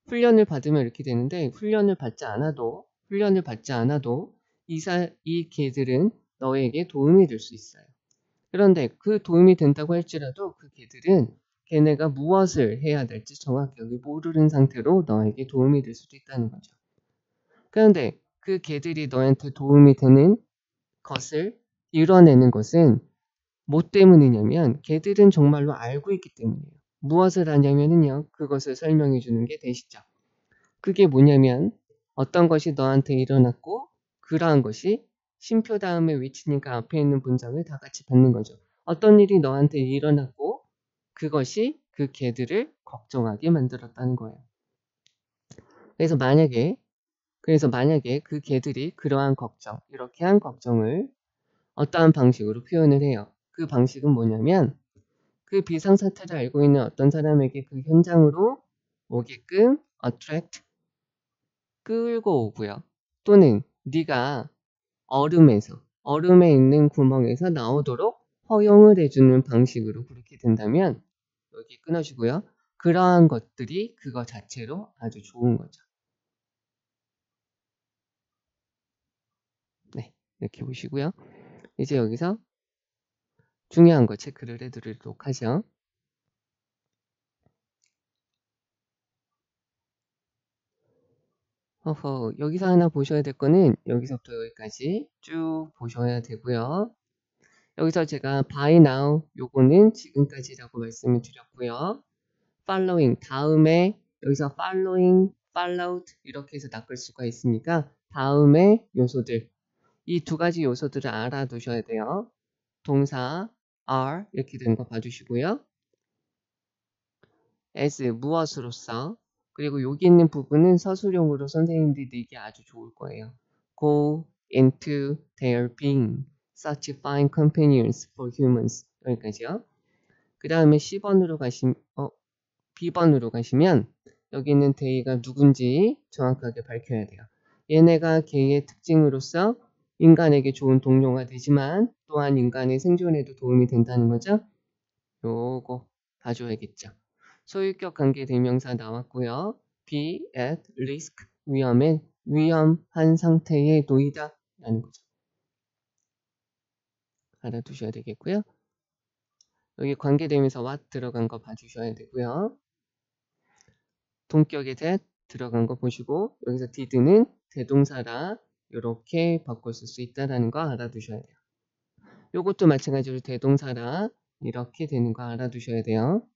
훈련을 받으면 이렇게 되는데 훈련을 받지 않아도 이 개들은 너에게 도움이 될 수 있어요. 그런데 그 도움이 된다고 할지라도 그 개들은 걔네가 무엇을 해야 될지 정확히 모르는 상태로 너에게 도움이 될 수도 있다는 거죠. 그런데 그 개들이 너한테 도움이 되는 것을 이뤄내는 것은 뭐 때문이냐면 개들은 정말로 알고 있기 때문이에요. 무엇을 하냐면요. 그것을 설명해 주는 게 되시죠. 그게 뭐냐면 어떤 것이 너한테 일어났고 그러한 것이 쉼표 다음에 위치니까 앞에 있는 문장을 다 같이 받는 거죠. 어떤 일이 너한테 일어났고 그것이 그 개들을 걱정하게 만들었다는 거예요. 그래서 만약에 그 개들이 그러한 걱정, 이렇게 한 걱정을 어떠한 방식으로 표현을 해요. 그 방식은 뭐냐면 그 비상사태를 알고 있는 어떤 사람에게 그 현장으로 오게끔 attract, 끌고 오고요. 또는 네가 얼음에 있는 구멍에서 나오도록 허용을 해주는 방식으로 그렇게 된다면 여기 끊어주고요. 그러한 것들이 그거 자체로 아주 좋은 거죠. 네, 이렇게 보시고요. 이제 여기서 중요한 거 체크를 해드리도록 하죠. 여기서 하나 보셔야 될 거는 여기서부터 여기까지 쭉 보셔야 되고요. 여기서 제가 by now 요거는 지금까지라고 말씀을 드렸고요. following 다음에 여기서 following, followed 이렇게 해서 낚을 수가 있으니까 다음에 요소들 이 두 가지 요소들을 알아두셔야 돼요. 동사 are 이렇게 되는 거 봐주시고요. as 무엇으로서 그리고 여기 있는 부분은 서술형으로 선생님들이 내기 아주 좋을 거예요. go into their being such fine companions for humans 여기까지요. 그 다음에 B번으로 가시면 여기 있는 they가 누군지 정확하게 밝혀야 돼요. 얘네가 개의 특징으로서 인간에게 좋은 동료가 되지만 또한 인간의 생존에도 도움이 된다는 거죠. 요거 봐줘야겠죠. 소유격 관계 대명사 나왔고요. be at risk 위험한 상태에 놓이다 라는 거죠. 알아두셔야 되겠고요. 여기 관계 대명사 what 들어간 거 봐주셔야 되고요. 동격의 that 들어간 거 보시고 여기서 did는 대동사라 이렇게 바꿨을 수 있다는 거 알아두셔야 돼요. 요것도 마찬가지로 대동사라 이렇게 되는 거 알아두셔야 돼요.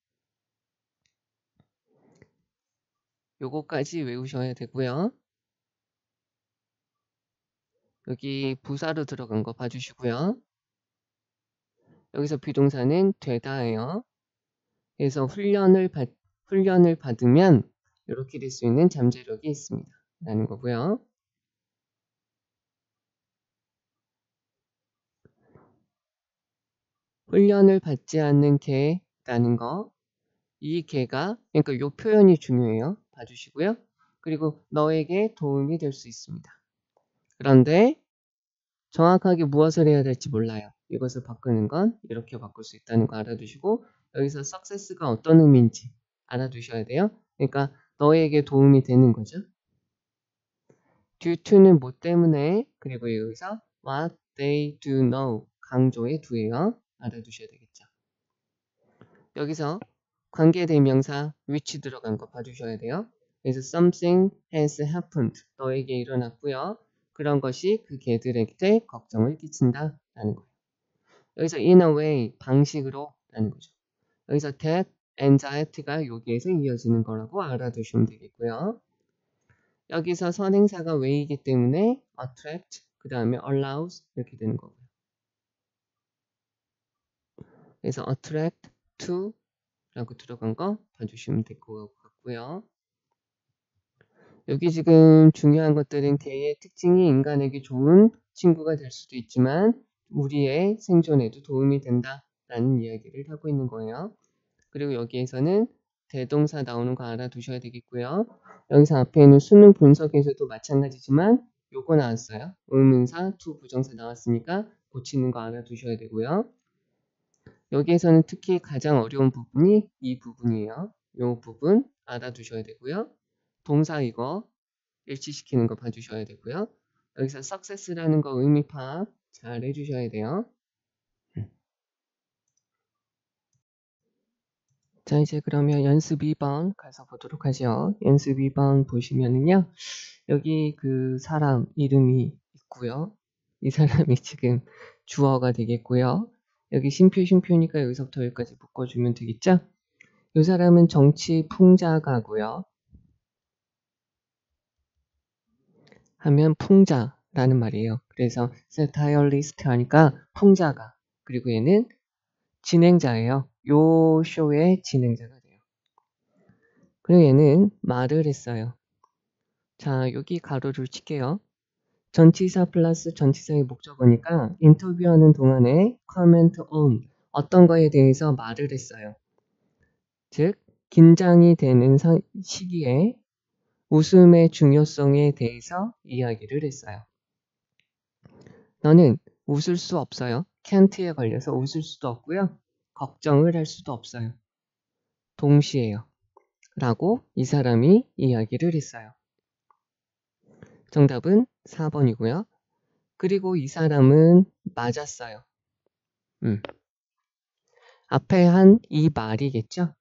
요거까지 외우셔야 되고요. 여기 부사로 들어간 거 봐주시고요. 여기서 비동사는 되다예요. 그래서 훈련을 받으면 이렇게 될 수 있는 잠재력이 있습니다. 라는 거고요. 훈련을 받지 않는 개라는 거. 이 개가 그러니까 이 표현이 중요해요. 봐주시고요. 그리고 너에게 도움이 될 수 있습니다. 그런데 정확하게 무엇을 해야 될지 몰라요. 이것을 바꾸는 건 이렇게 바꿀 수 있다는 거 알아두시고 여기서 success가 어떤 의미인지 알아두셔야 돼요. 그러니까 너에게 도움이 되는 거죠. due to는 뭐 때문에 그리고 여기서 what they do know 강조의 do예요. 알아두셔야 되겠죠. 여기서 관계대명사 which 들어간 거 봐주셔야 돼요. 그래서 something has happened. 너에게 일어났고요. 그런 것이 그 개들에게 걱정을 끼친다 라는 거예요. 여기서 in a way, 방식으로 라는 거죠. 여기서 that, anxiety가 여기에서 이어지는 거라고 알아두시면 되겠고요. 여기서 선행사가 way이기 때문에 attract, 그 다음에 allows 이렇게 되는 거고요. 그래서 attract to 라고 들어간 거 봐주시면 될 것 같고요. 여기 지금 중요한 것들은 개의 특징이 인간에게 좋은 친구가 될 수도 있지만 우리의 생존에도 도움이 된다라는 이야기를 하고 있는 거예요. 그리고 여기에서는 대동사 나오는 거 알아두셔야 되겠고요. 여기서 앞에 있는 수능 분석에서도 마찬가지지만 요거 나왔어요. 의문사, to 부정사 나왔으니까 고치는 거 알아두셔야 되고요. 여기에서는 특히 가장 어려운 부분이 이 부분이에요. 이 부분 알아두셔야 되고요. 동사 이거 일치시키는 거 봐주셔야 되고요. 여기서 success라는 거 의미 파악 잘 해주셔야 돼요. 자, 이제 그러면 연습 2번 가서 보도록 하죠. 연습 2번 보시면은요. 여기 그 사람 이름이 있고요. 이 사람이 지금 주어가 되겠고요. 여기 심표니까 여기서부터 여기까지 묶어주면 되겠죠? 이 사람은 정치 풍자가고요. 하면 풍자라는 말이에요. 그래서 satirist 하니까 풍자가. 그리고 얘는 진행자예요. 요 쇼의 진행자가 돼요. 그리고 얘는 말을 했어요. 자, 여기 가로를 칠게요. 전치사 플러스 전치사의 목적어니까 인터뷰하는 동안에 comment on 어떤 거에 대해서 말을 했어요. 즉, 긴장이 되는 시기에 웃음의 중요성에 대해서 이야기를 했어요. 너는 웃을 수 없어요. can't에 걸려서 웃을 수도 없고요. 걱정을 할 수도 없어요. 동시에요. 라고 이 사람이 이야기를 했어요. 정답은 4번이고요. 그리고 이 사람은 맞았어요. 앞에 한 이 말이겠죠?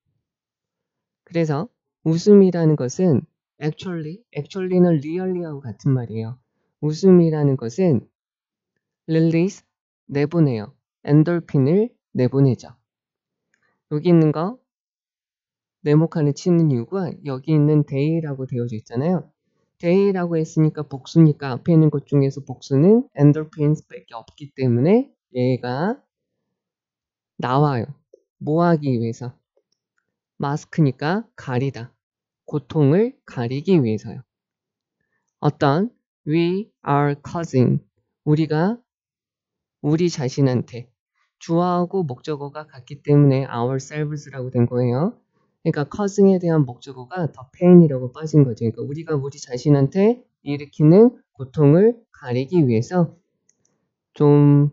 그래서 웃음이라는 것은 actually는 really하고 같은 말이에요. 웃음이라는 것은 release, 내보내요. 엔돌핀을 내보내죠. 여기 있는 거 네모칸을 치는 이유가 여기 있는 day라고 되어져 있잖아요. day라고 했으니까 복수니까 앞에 있는 것 중에서 복수는 엔돌핀스밖에 없기 때문에 얘가 나와요. 뭐 하기 위해서? 마스크니까 가리다. 고통을 가리기 위해서요. 어떤 we are causing 우리가 우리 자신한테 주어하고 목적어가 같기 때문에 ourselves라고 된 거예요. 그러니까 causing에 대한 목적어가 the pain이라고 빠진 거죠. 그러니까 우리가 우리 자신한테 일으키는 고통을 가리기 위해서 좀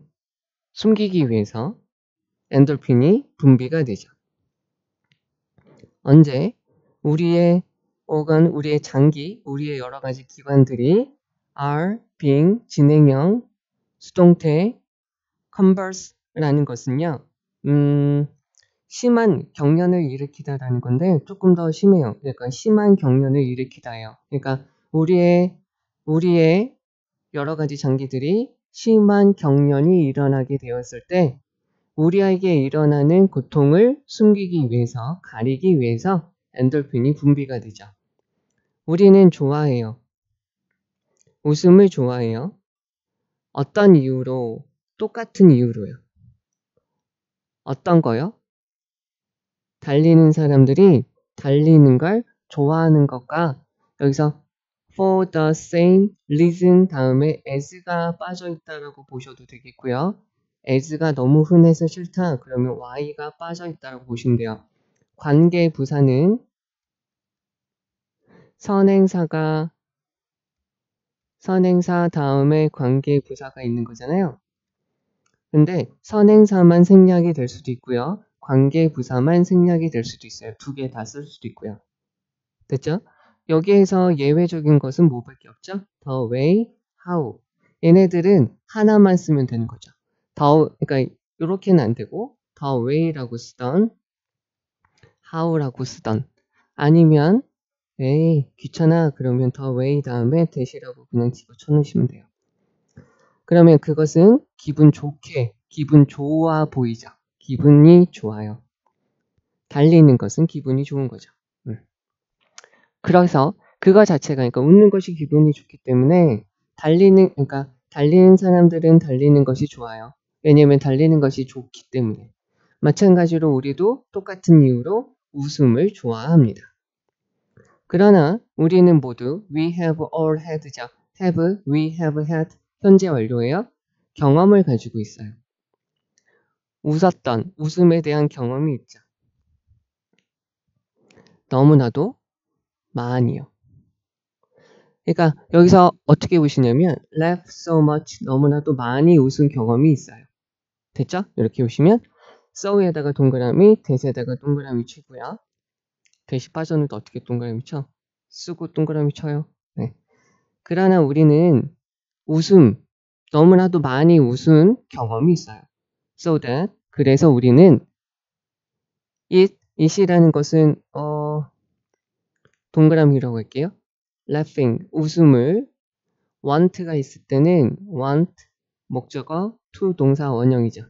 숨기기 위해서 엔돌핀이 분비가 되죠. 언제? 우리의 organ, 우리의 장기, 우리의 여러 가지 기관들이 are being 진행형 수동태 converse라는 것은요. 심한 경련을 일으키다라는 건데 조금 더 심해요. 그러니까 심한 경련을 일으키다예요. 그러니까 우리의 여러 가지 장기들이 심한 경련이 일어나게 되었을 때 우리에게 일어나는 고통을 숨기기 위해서, 가리기 위해서 엔돌핀이 분비가 되죠. 우리는 좋아해요. 웃음을 좋아해요. 어떤 이유로? 똑같은 이유로요. 어떤 거요? 달리는 사람들이 달리는 걸 좋아하는 것과 여기서 for the same reason 다음에 as가 빠져 있다라고 보셔도 되겠고요. as가 너무 흔해서 싫다 그러면 y가 빠져 있다라고 보시면 돼요. 관계 부사는 선행사 다음에 관계 부사가 있는 거잖아요. 근데 선행사만 생략이 될 수도 있고요. 관계 부사만 생략이 될 수도 있어요. 두 개 다 쓸 수도 있고요. 됐죠? 여기에서 예외적인 것은 뭐밖에 없죠? the way, how. 얘네들은 하나만 쓰면 되는 거죠. 그러니까 이렇게는 안 되고 the way라고 쓰던 how라고 쓰던 아니면 에이 귀찮아 그러면 the way 다음에 that이라고 그냥 집어쳐 넣으시면 돼요. 그러면 그것은 기분 좋게, 기분 좋아 보이죠. 기분이 좋아요. 달리는 것은 기분이 좋은 거죠. 그래서 그거 자체가 그러니까 웃는 것이 기분이 좋기 때문에 그러니까 달리는 사람들은 달리는 것이 좋아요. 왜냐하면 달리는 것이 좋기 때문에. 마찬가지로 우리도 똑같은 이유로 웃음을 좋아합니다. 그러나 우리는 모두 we have all had죠. have, we have had 현재 완료예요. 경험을 가지고 있어요. 웃었던, 웃음에 대한 경험이 있죠. 너무나도 많이요. 그러니까 여기서 어떻게 보시냐면 laugh so much 너무나도 많이 웃은 경험이 있어요. 됐죠? 이렇게 보시면 so에다가 동그라미, that에다가 동그라미 치고요. that이 빠졌는데 어떻게 동그라미 쳐? 쓰고 동그라미 쳐요. 네. 그러나 우리는 너무나도 많이 웃은 경험이 있어요. So that 그래서 우리는 it이라는 것은 동그라미라고 할게요. laughing 웃음을 want가 있을 때는 want 목적어 to 동사 원형이죠.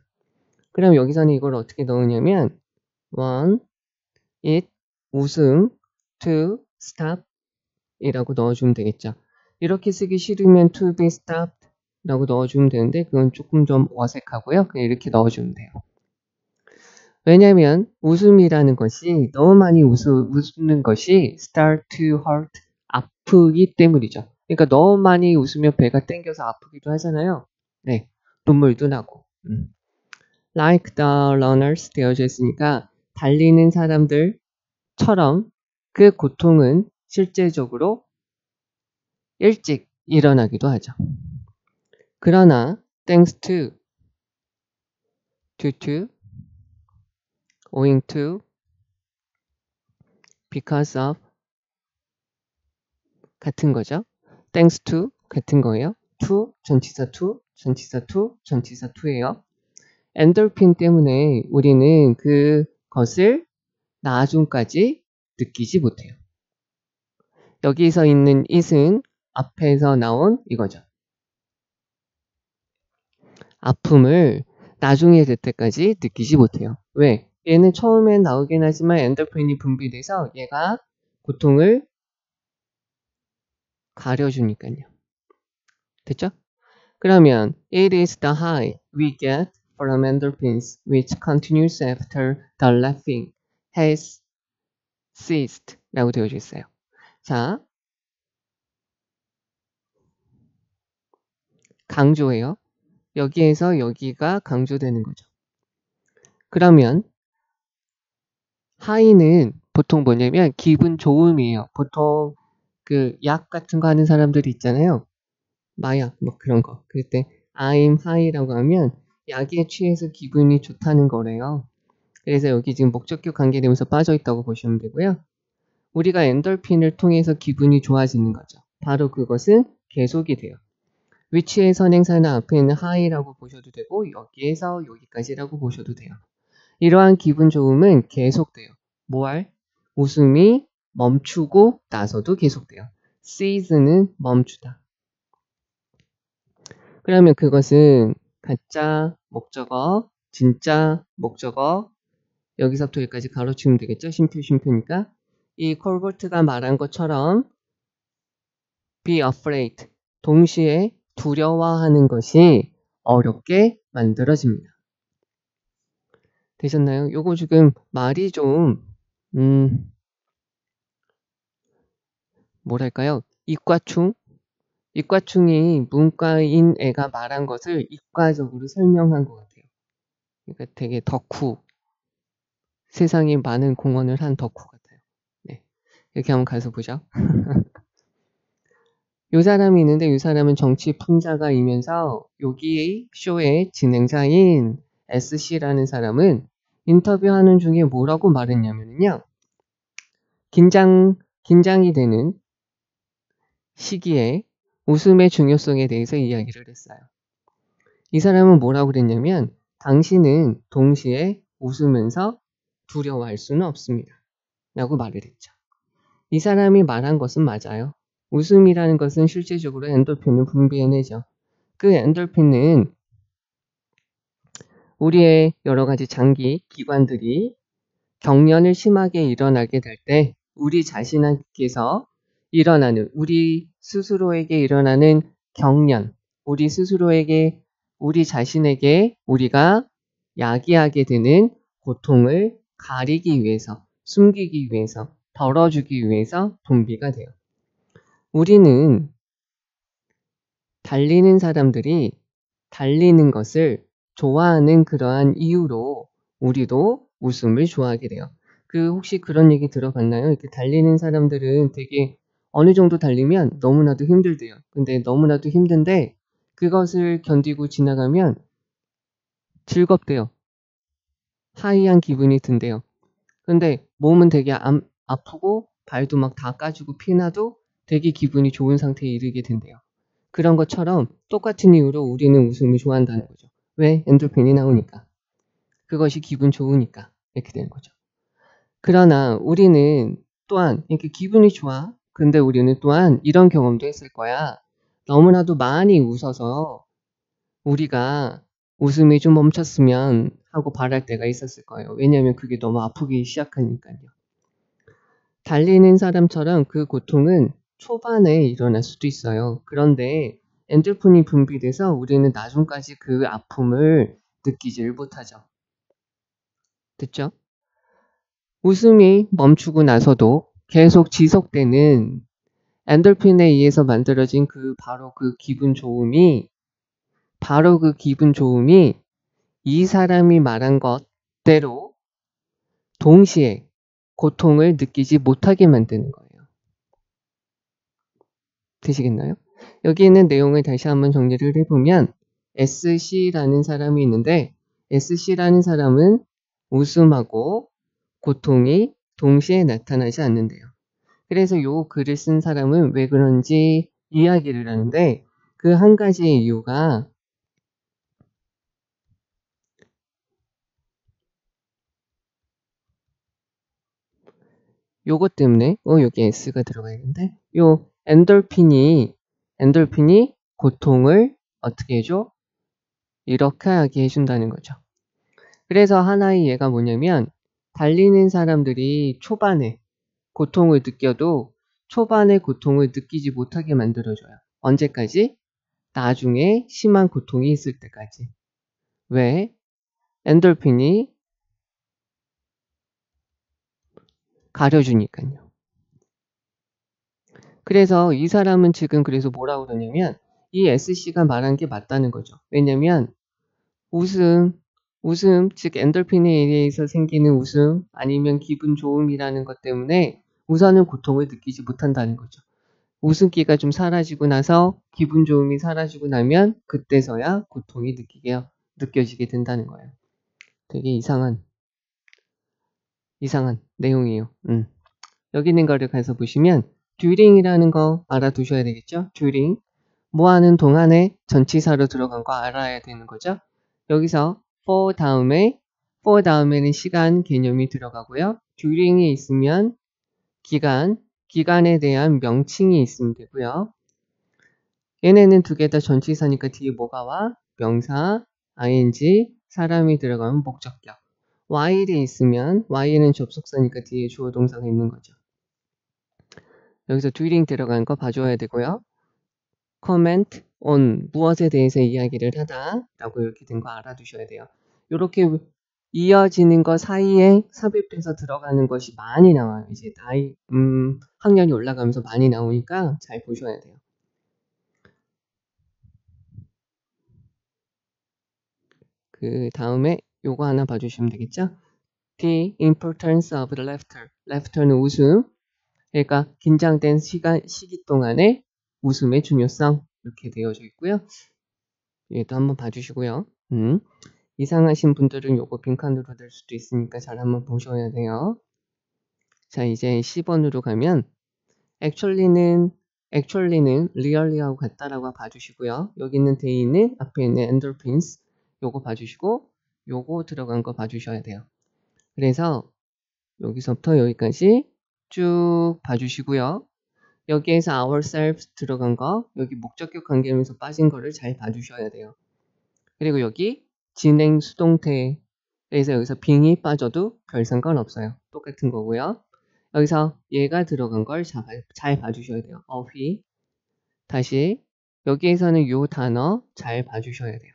그럼 여기서는 이걸 어떻게 넣으냐면 want it 웃음 to stop 이라고 넣어주면 되겠죠. 이렇게 쓰기 싫으면 to be stopped 라고 넣어주면 되는데 그건 조금 좀 어색하고요. 그냥 이렇게 넣어주면 돼요. 왜냐면 웃음이라는 것이 너무 많이 웃는 것이 start to hurt 아프기 때문이죠. 그러니까 너무 많이 웃으면 배가 땡겨서 아프기도 하잖아요. 네, 눈물도 나고. Like the runners 되어져 있으니까 달리는 사람들처럼 그 고통은 실제적으로 일찍 일어나기도 하죠. 그러나 thanks to, due to, owing to, because of 같은 거죠. thanks to 같은 거예요. to 전치사 to, 전치사 to, 전치사 to예요. 엔돌핀 때문에 우리는 그것을 나중까지 느끼지 못해요. 여기서 있는 it은 앞에서 나온 이거죠. 아픔을 나중에 될 때까지 느끼지 못해요. 왜? 얘는 처음엔 나오긴 하지만 엔돌핀이 분비돼서 얘가 고통을 가려주니까요. 됐죠? 그러면 it is the high we get from endorphins which continues after the laughing has ceased 라고 되어져 있어요. 자, 강조해요. 여기에서 여기가 강조되는 거죠. 그러면 하이는 보통 뭐냐면 기분 좋음이에요. 보통 그 약 같은 거 하는 사람들이 있잖아요. 마약 뭐 그런 거. 그럴 때 I'm high라고 하면 약에 취해서 기분이 좋다는 거래요. 그래서 여기 지금 목적격 관계되면서 빠져 있다고 보시면 되고요. 우리가 엔돌핀을 통해서 기분이 좋아지는 거죠. 바로 그것은 계속이 돼요. 위치의 선행사는 앞에 있는 high라고 보셔도 되고 여기에서 여기까지라고 보셔도 돼요. 이러한 기분 좋음은 계속돼요. 뭐할? 웃음이 멈추고 나서도 계속돼요. cease는 멈추다. 그러면 그것은 가짜 목적어, 진짜 목적어, 여기서부터 여기까지 가로치면 되겠죠? 쉼표니까. 이 콜버트가 말한 것처럼 be afraid, 동시에 두려워하는 것이 어렵게 만들어집니다. 되셨나요? 요거 지금 말이 좀 뭐랄까요? 이과충이 문과인 애가 말한 것을 이과적으로 설명한 것 같아요. 그러니까 되게 덕후, 세상에 많은 공헌을 한 덕후 같아요. 네, 이렇게 한번 가서 보죠. 요 사람이 있는데 이 사람은 정치 풍자가이면서 여기 쇼의 진행자인 SC라는 사람은 인터뷰하는 중에 뭐라고 말했냐면요. 긴장이 되는 시기에 웃음의 중요성에 대해서 이야기를 했어요. 이 사람은 뭐라고 그랬냐면 당신은 동시에 웃으면서 두려워할 수는 없습니다. 라고 말을 했죠. 이 사람이 말한 것은 맞아요. 웃음이라는 것은 실제적으로 엔돌핀을 분비해내죠. 그 엔돌핀은 우리의 여러 가지 장기, 기관들이 경련을 심하게 일어나게 될 때 우리 자신에게서 일어나는, 우리 스스로에게 일어나는 경련, 우리 스스로에게, 우리 자신에게 우리가 야기하게 되는 고통을 가리기 위해서, 숨기기 위해서, 덜어주기 위해서 분비가 돼요. 우리는 달리는 사람들이 달리는 것을 좋아하는 그러한 이유로 우리도 웃음을 좋아하게 돼요. 혹시 그런 얘기 들어봤나요? 이렇게 달리는 사람들은 되게 어느 정도 달리면 너무나도 힘들대요. 근데 너무나도 힘든데 그것을 견디고 지나가면 즐겁대요. 하이한 기분이 든대요. 근데 몸은 되게 아프고 발도 막 다 까지고 피나도 되게 기분이 좋은 상태에 이르게 된대요. 그런 것처럼 똑같은 이유로 우리는 웃음을 좋아한다는 거죠. 왜? 엔돌핀이 나오니까. 그것이 기분 좋으니까 이렇게 되는 거죠. 그러나 우리는 또한 이렇게 기분이 좋아. 근데 우리는 또한 이런 경험도 했을 거야. 너무나도 많이 웃어서 우리가 웃음이 좀 멈췄으면 하고 바랄 때가 있었을 거예요. 왜냐하면 그게 너무 아프기 시작하니까요. 달리는 사람처럼 그 고통은 초반에 일어날 수도 있어요. 그런데 엔돌핀이 분비돼서 우리는 나중까지 그 아픔을 느끼지를 못하죠. 됐죠? 웃음이 멈추고 나서도 계속 지속되는 엔돌핀에 의해서 만들어진 바로 그 기분 좋음이 이 사람이 말한 것대로 동시에 고통을 느끼지 못하게 만드는 거예요. 되시겠나요? 여기 있는 내용을 다시 한번 정리를 해보면 SC라는 사람이 있는데 SC라는 사람은 웃음하고 고통이 동시에 나타나지 않는데요. 그래서 요 글을 쓴 사람은 왜 그런지 이야기를 하는데 그 한 가지의 이유가 요것 때문에 여기 S가 들어가 있는데 요 엔돌핀이 고통을 어떻게 해줘? 이렇게 하게 해준다는 거죠. 그래서 하나의 예가 뭐냐면 달리는 사람들이 초반에 고통을 느껴도 초반에 고통을 느끼지 못하게 만들어줘요. 언제까지? 나중에 심한 고통이 있을 때까지. 왜? 엔돌핀이 가려주니까요. 그래서 이 사람은 지금 그래서 뭐라고 그러냐면 이 SC가 말한 게 맞다는 거죠. 왜냐면 웃음, 즉 엔돌핀에 의해서 생기는 웃음 아니면 기분 좋음이라는 것 때문에 우선은 고통을 느끼지 못한다는 거죠. 웃음기가 좀 사라지고 나서 기분 좋음이 사라지고 나면 그때서야 고통이 느껴지게 된다는 거예요. 되게 이상한 내용이에요. 여기 있는 거를 가서 보시면 during이라는 거 알아두셔야 되겠죠? during 뭐 하는 동안에 전치사로 들어간 거 알아야 되는 거죠. 여기서 for 다음에는 시간 개념이 들어가고요. during이 있으면 기간에 대한 명칭이 있으면 되고요. 얘네는 두 개 다 전치사니까 뒤에 뭐가 와? 명사, ing, 사람이 들어가면 목적격. while이 있으면 while은 접속사니까 뒤에 주어 동사가 있는 거죠. 여기서 during 들어간 거 봐줘야 되고요. comment on 무엇에 대해서 이야기를 하다 라고 이렇게 된 거 알아두셔야 돼요. 이렇게 이어지는 거 사이에 삽입돼서 들어가는 것이 많이 나와요. 이제 학년이 올라가면서 많이 나오니까 잘 보셔야 돼요. 그 다음에 요거 하나 봐주시면 되겠죠? The importance of the laughter. laughter는 웃음. 그러니까 긴장된 시기 동안에 웃음의 중요성 이렇게 되어져 있고요. 얘도 한번 봐주시고요. 이상하신 분들은 요거 빈칸으로 될 수도 있으니까 잘 한번 보셔야 돼요. 자, 이제 10번으로 가면 actually는 really하고 같다라고 봐주시고요. 여기 있는 day는 앞에 있는 endorphins 요거 봐주시고 요거 들어간 거 봐주셔야 돼요. 그래서 여기서부터 여기까지 쭉 봐주시고요. 여기에서 ourselves 들어간 거, 여기 목적격 관계에서 빠진 거를 잘 봐주셔야 돼요. 그리고 여기 진행 수동태에서 여기서 being이 빠져도 별 상관없어요. 똑같은 거고요. 여기서 얘가 들어간 걸 잘 봐주셔야 돼요. he. 다시 여기에서는 요 단어 잘 봐주셔야 돼요.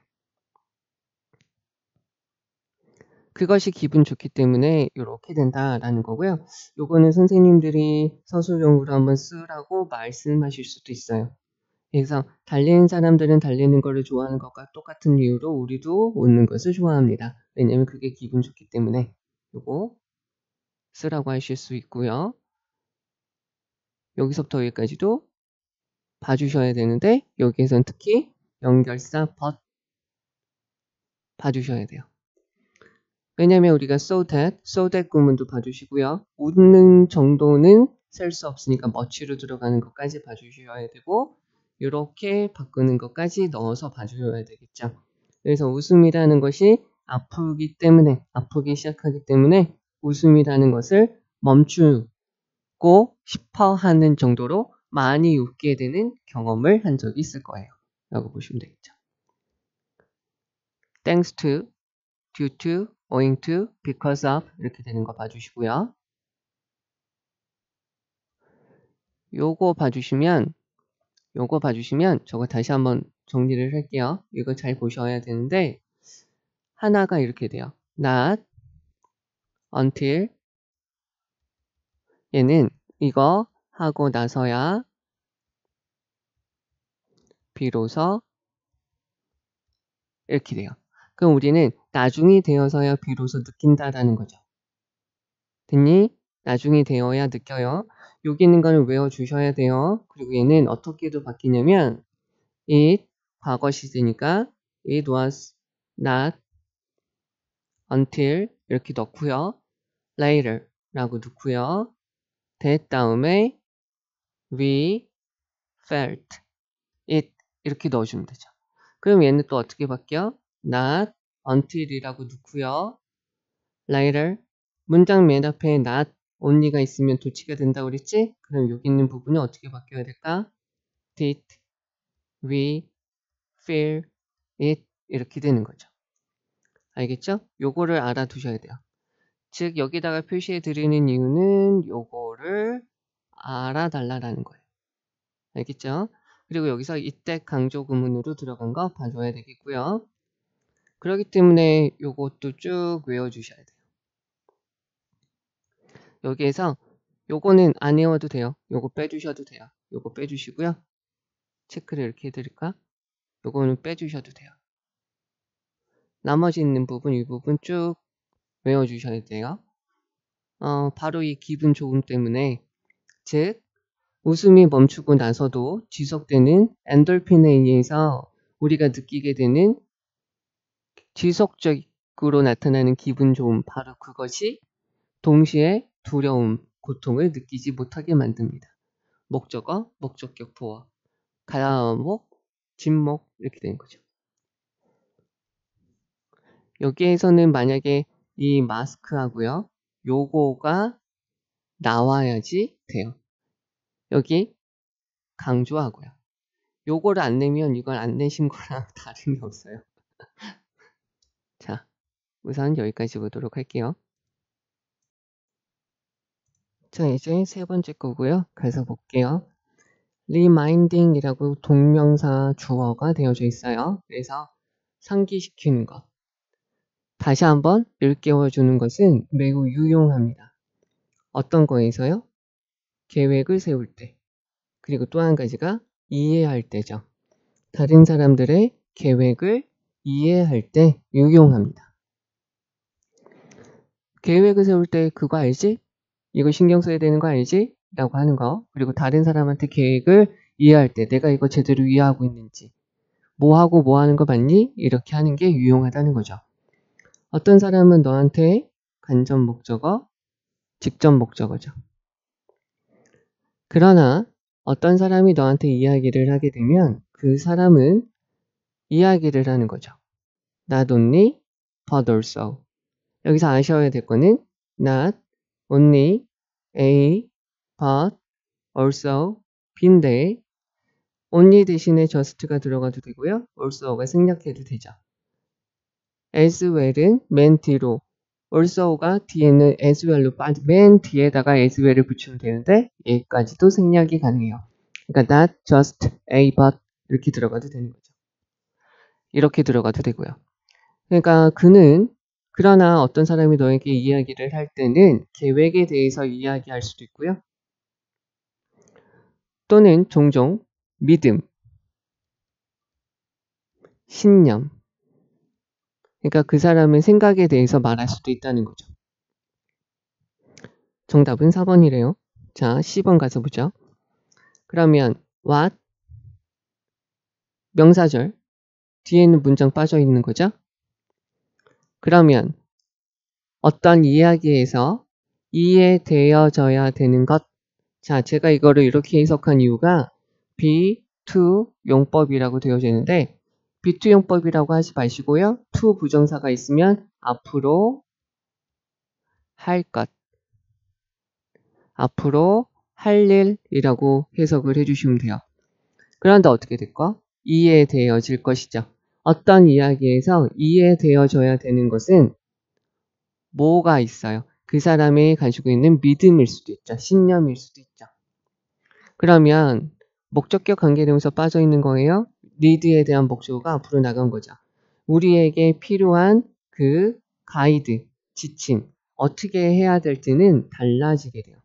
그것이 기분 좋기 때문에 이렇게 된다라는 거고요. 요거는 선생님들이 서술용으로 한번 쓰라고 말씀하실 수도 있어요. 그래서 달리는 사람들은 달리는 거를 좋아하는 것과 똑같은 이유로 우리도 웃는 것을 좋아합니다. 왜냐면 그게 기분 좋기 때문에 요거 쓰라고 하실 수 있고요. 여기서부터 여기까지도 봐주셔야 되는데 여기에선 특히 연결사 but 봐주셔야 돼요. 왜냐면 우리가 so that 구문도 봐주시고요. 웃는 정도는 셀 수 없으니까 much로 들어가는 것까지 봐주셔야 되고 이렇게 바꾸는 것까지 넣어서 봐주셔야 되겠죠. 그래서 웃음이라는 것이 아프기 시작하기 때문에 웃음이라는 것을 멈추고 싶어 하는 정도로 많이 웃게 되는 경험을 한 적이 있을 거예요. 라고 보시면 되겠죠. Thanks to, due to, owing to, because of 이렇게 되는 거 봐주시고요. 요거 봐주시면 저거 다시 한번 정리를 할게요. 이거 잘 보셔야 되는데 하나가 이렇게 돼요. Not until 얘는 이거 하고 나서야 비로소 이렇게 돼요. 그럼 우리는 나중이 되어서야 비로소 느낀다라는 거죠. 됐니? 나중이 되어야 느껴요. 여기 있는 거는 외워주셔야 돼요. 그리고 얘는 어떻게도 바뀌냐면 it 과거 시제니까 it was not until 이렇게 넣고요. later 라고 넣고요. that 다음에 we felt it 이렇게 넣어주면 되죠. 그럼 얘는 또 어떻게 바뀌어? not until이라고 넣고요. later 문장 맨 앞에 not only가 있으면 도치가 된다고 그랬지? 그럼 여기 있는 부분이 어떻게 바뀌어야 될까? did we feel it 이렇게 되는 거죠. 알겠죠? 요거를 알아두셔야 돼요. 즉 여기다가 표시해 드리는 이유는 요거를 알아달라라는 거예요. 알겠죠? 그리고 여기서 이때 강조 구문으로 들어간 거 봐줘야 되겠고요. 그렇기 때문에 요것도 쭉 외워주셔야 돼요. 여기에서 요거는 안 외워도 돼요. 요거 빼주셔도 돼요. 요거 빼주시고요. 체크를 이렇게 해드릴까? 요거는 빼주셔도 돼요. 나머지 있는 부분, 이 부분 쭉 외워주셔야 돼요. 바로 이 기분 좋음 때문에, 즉 웃음이 멈추고 나서도 지속되는 엔돌핀에 의해서 우리가 느끼게 되는 지속적으로 나타나는 기분 좋음, 바로 그것이 동시에 두려움, 고통을 느끼지 못하게 만듭니다. 목적어, 목적격 보어, 가목, 진목 이렇게 되는 거죠. 여기에서는 만약에 이 마스크하고요. 요거가 나와야지 돼요. 여기 강조하고요. 요거를 안 내면 이걸 안 내신 거랑 다른 게 없어요. 자, 우선 여기까지 보도록 할게요. 자, 이제 세 번째 거고요. 가서 볼게요. reminding 이라고 동명사 주어가 되어져 있어요. 그래서 상기시키는 것. 다시 한번 일깨워주는 것은 매우 유용합니다. 어떤 거에서요? 계획을 세울 때. 그리고 또 한 가지가 이해할 때죠. 다른 사람들의 계획을 이해할 때 유용합니다. 계획을 세울 때 그거 알지? 이거 신경 써야 되는 거 알지? 라고 하는 거. 그리고 다른 사람한테 계획을 이해할 때 내가 이거 제대로 이해하고 있는지, 뭐 하고 뭐 하는 거 맞니? 이렇게 하는 게 유용하다는 거죠. 어떤 사람은 너한테 간접 목적어, 직접 목적어죠. 그러나 어떤 사람이 너한테 이야기를 하게 되면 그 사람은 이야기를 하는 거죠. Not only, but also. 여기서 아셔야 될 거는 not only a but, also, 빈데 only 대신에 just가 들어가도 되고요. also가 생략해도 되죠. as well은 맨 뒤로 also가 뒤에는 as well로 맨 뒤에다가 as well을 붙이면 되는데 얘까지도 생략이 가능해요. 그러니까 not just a but 이렇게 들어가도 되는 거죠. 이렇게 들어가도 되고요. 그러니까 그러나 어떤 사람이 너에게 이야기를 할 때는 계획에 대해서 이야기할 수도 있고요. 또는 종종 믿음, 신념, 그러니까 그 사람의 생각에 대해서 말할 수도 있다는 거죠. 정답은 4번이래요. 자, 10번 가서 보죠. 그러면 what, 명사절, 뒤에 있는 문장 빠져 있는 거죠. 그러면 어떤 이야기에서 이해되어져야 되는 것. 자, 제가 이거를 이렇게 해석한 이유가 be to 용법이라고 되어져 있는데 be to 용법이라고 하지 마시고요. to 부정사가 있으면 앞으로 할 것, 앞으로 할 일이라고 해석을 해주시면 돼요. 그런데 어떻게 될까? 이해되어질 것이죠. 어떤 이야기에서 이해되어져야 되는 것은 뭐가 있어요? 그 사람이 가지고 있는 믿음일 수도 있죠. 신념일 수도 있죠. 그러면 목적격 관계대명사 빠져 있는 거예요. need에 대한 목적어가 앞으로 나간 거죠. 우리에게 필요한 그 가이드, 지침, 어떻게 해야 될지는 달라지게 돼요.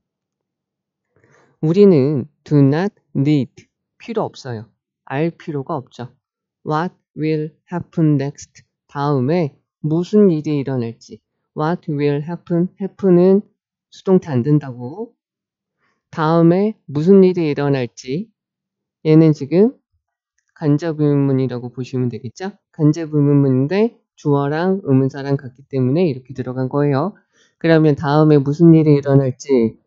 우리는 do not need, 필요 없어요. 알 필요가 없죠. What will happen next? 다음에 무슨 일이 일어날지. What will happen? happen은 수동태 안 된다고. 다음에 무슨 일이 일어날지. 얘는 지금 간접의문문이라고 보시면 되겠죠? 간접의문문인데 주어랑 의문사랑 같기 때문에 이렇게 들어간 거예요. 그러면 다음에 무슨 일이 일어날지.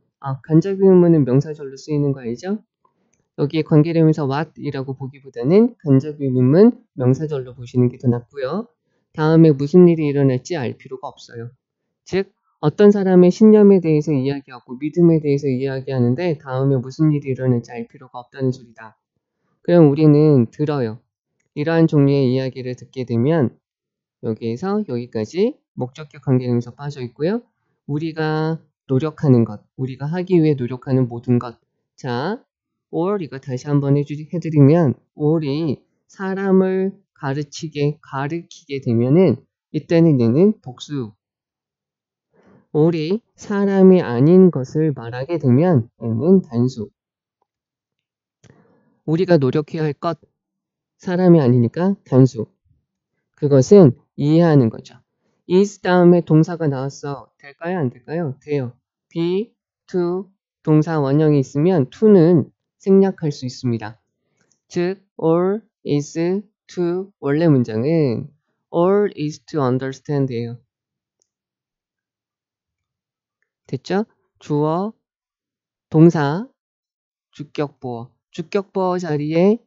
간접의문문은 명사절로 쓰이는 거 알죠? 여기에 관계대명사 what이라고 보기보다는 간접의문문 명사절로 보시는 게 더 낫고요. 다음에 무슨 일이 일어날지 알 필요가 없어요. 즉 어떤 사람의 신념에 대해서 이야기하고 믿음에 대해서 이야기하는데 다음에 무슨 일이 일어날지 알 필요가 없다는 소리다. 그럼 우리는 들어요. 이러한 종류의 이야기를 듣게 되면 여기에서 여기까지 목적격 관계대명사 빠져 있고요. 우리가 노력하는 것, 우리가 하기 위해 노력하는 모든 것. 자, or 이거 다시 한번 해드리면 or이 사람을 가르치게 되면은 이때는 얘는 복수. or이 사람이 아닌 것을 말하게 되면 얘는 단수. 우리가 노력해야 할 것, 사람이 아니니까 단수. 그것은 이해하는 거죠. is 다음에 동사가 나왔어. 될까요? 안 될까요? 돼요. be, to, 동사 원형이 있으면 to는 생략할 수 있습니다. 즉, all is to, 원래 문장은 all is to understand예요. 됐죠? 주어, 동사, 주격보어. 주격보어 자리에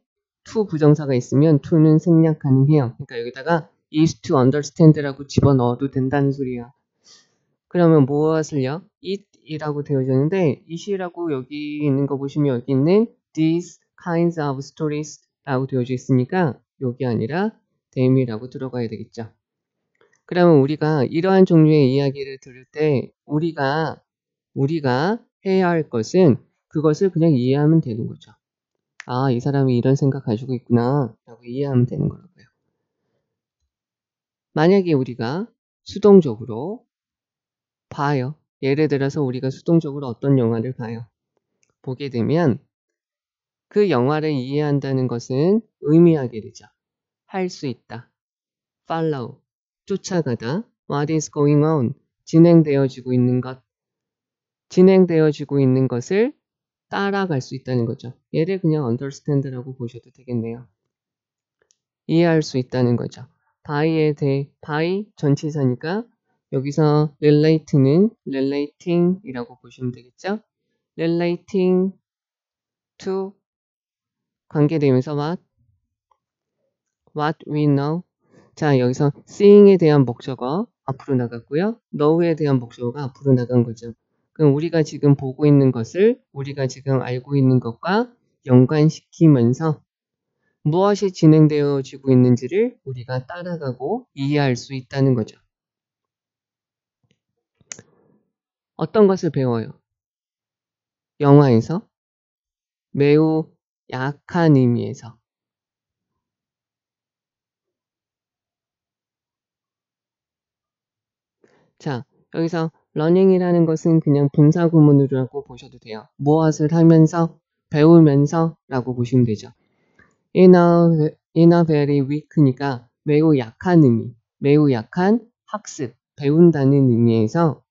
to 부정사가 있으면 to는 생략 가능해요. 그러니까 여기다가 is to understand라고 집어넣어도 된다는 소리야. 그러면 무엇을요? it이라고 되어졌는데 it이라고 여기 있는 거 보시면 여기 있는 these kinds of stories라고 되어져 있으니까 여기 아니라 them이라고 들어가야 되겠죠. 그러면 우리가 이러한 종류의 이야기를 들을 때 우리가 해야 할 것은 그것을 그냥 이해하면 되는 거죠. 이 사람이 이런 생각 가지고 있구나 라고 이해하면 되는 거라고요. 만약에 우리가 수동적으로 봐요. 예를 들어서 우리가 수동적으로 어떤 영화를 봐요. 보게 되면 그 영화를 이해한다는 것은 의미하게 되죠. 할 수 있다. follow, 쫓아가다. what is going on, 진행되어지고 있는 것. 진행되어지고 있는 것을 따라갈 수 있다는 거죠. 얘를 그냥 understand라고 보셔도 되겠네요. 이해할 수 있다는 거죠. by 전치사니까 여기서 relate는 relating이라고 보시면 되겠죠. relating to 관계대명사 what we know. 자, 여기서 seeing에 대한 목적어 앞으로 나갔고요. know에 대한 목적어가 앞으로 나간 거죠. 그럼 우리가 지금 보고 있는 것을 우리가 지금 알고 있는 것과 연관시키면서 무엇이 진행되어지고 있는지를 우리가 따라가고 이해할 수 있다는 거죠. 어떤 것을 배워요? 영화에서 매우 약한 의미에서. 자, 여기서 learning이라는 것은 그냥 분사구문으로라고 보셔도 돼요. 무엇을 하면서, 배우면서 라고 보시면 되죠. in a very weak니까 매우 약한 의미, 매우 약한 학습, 배운다는 의미에서,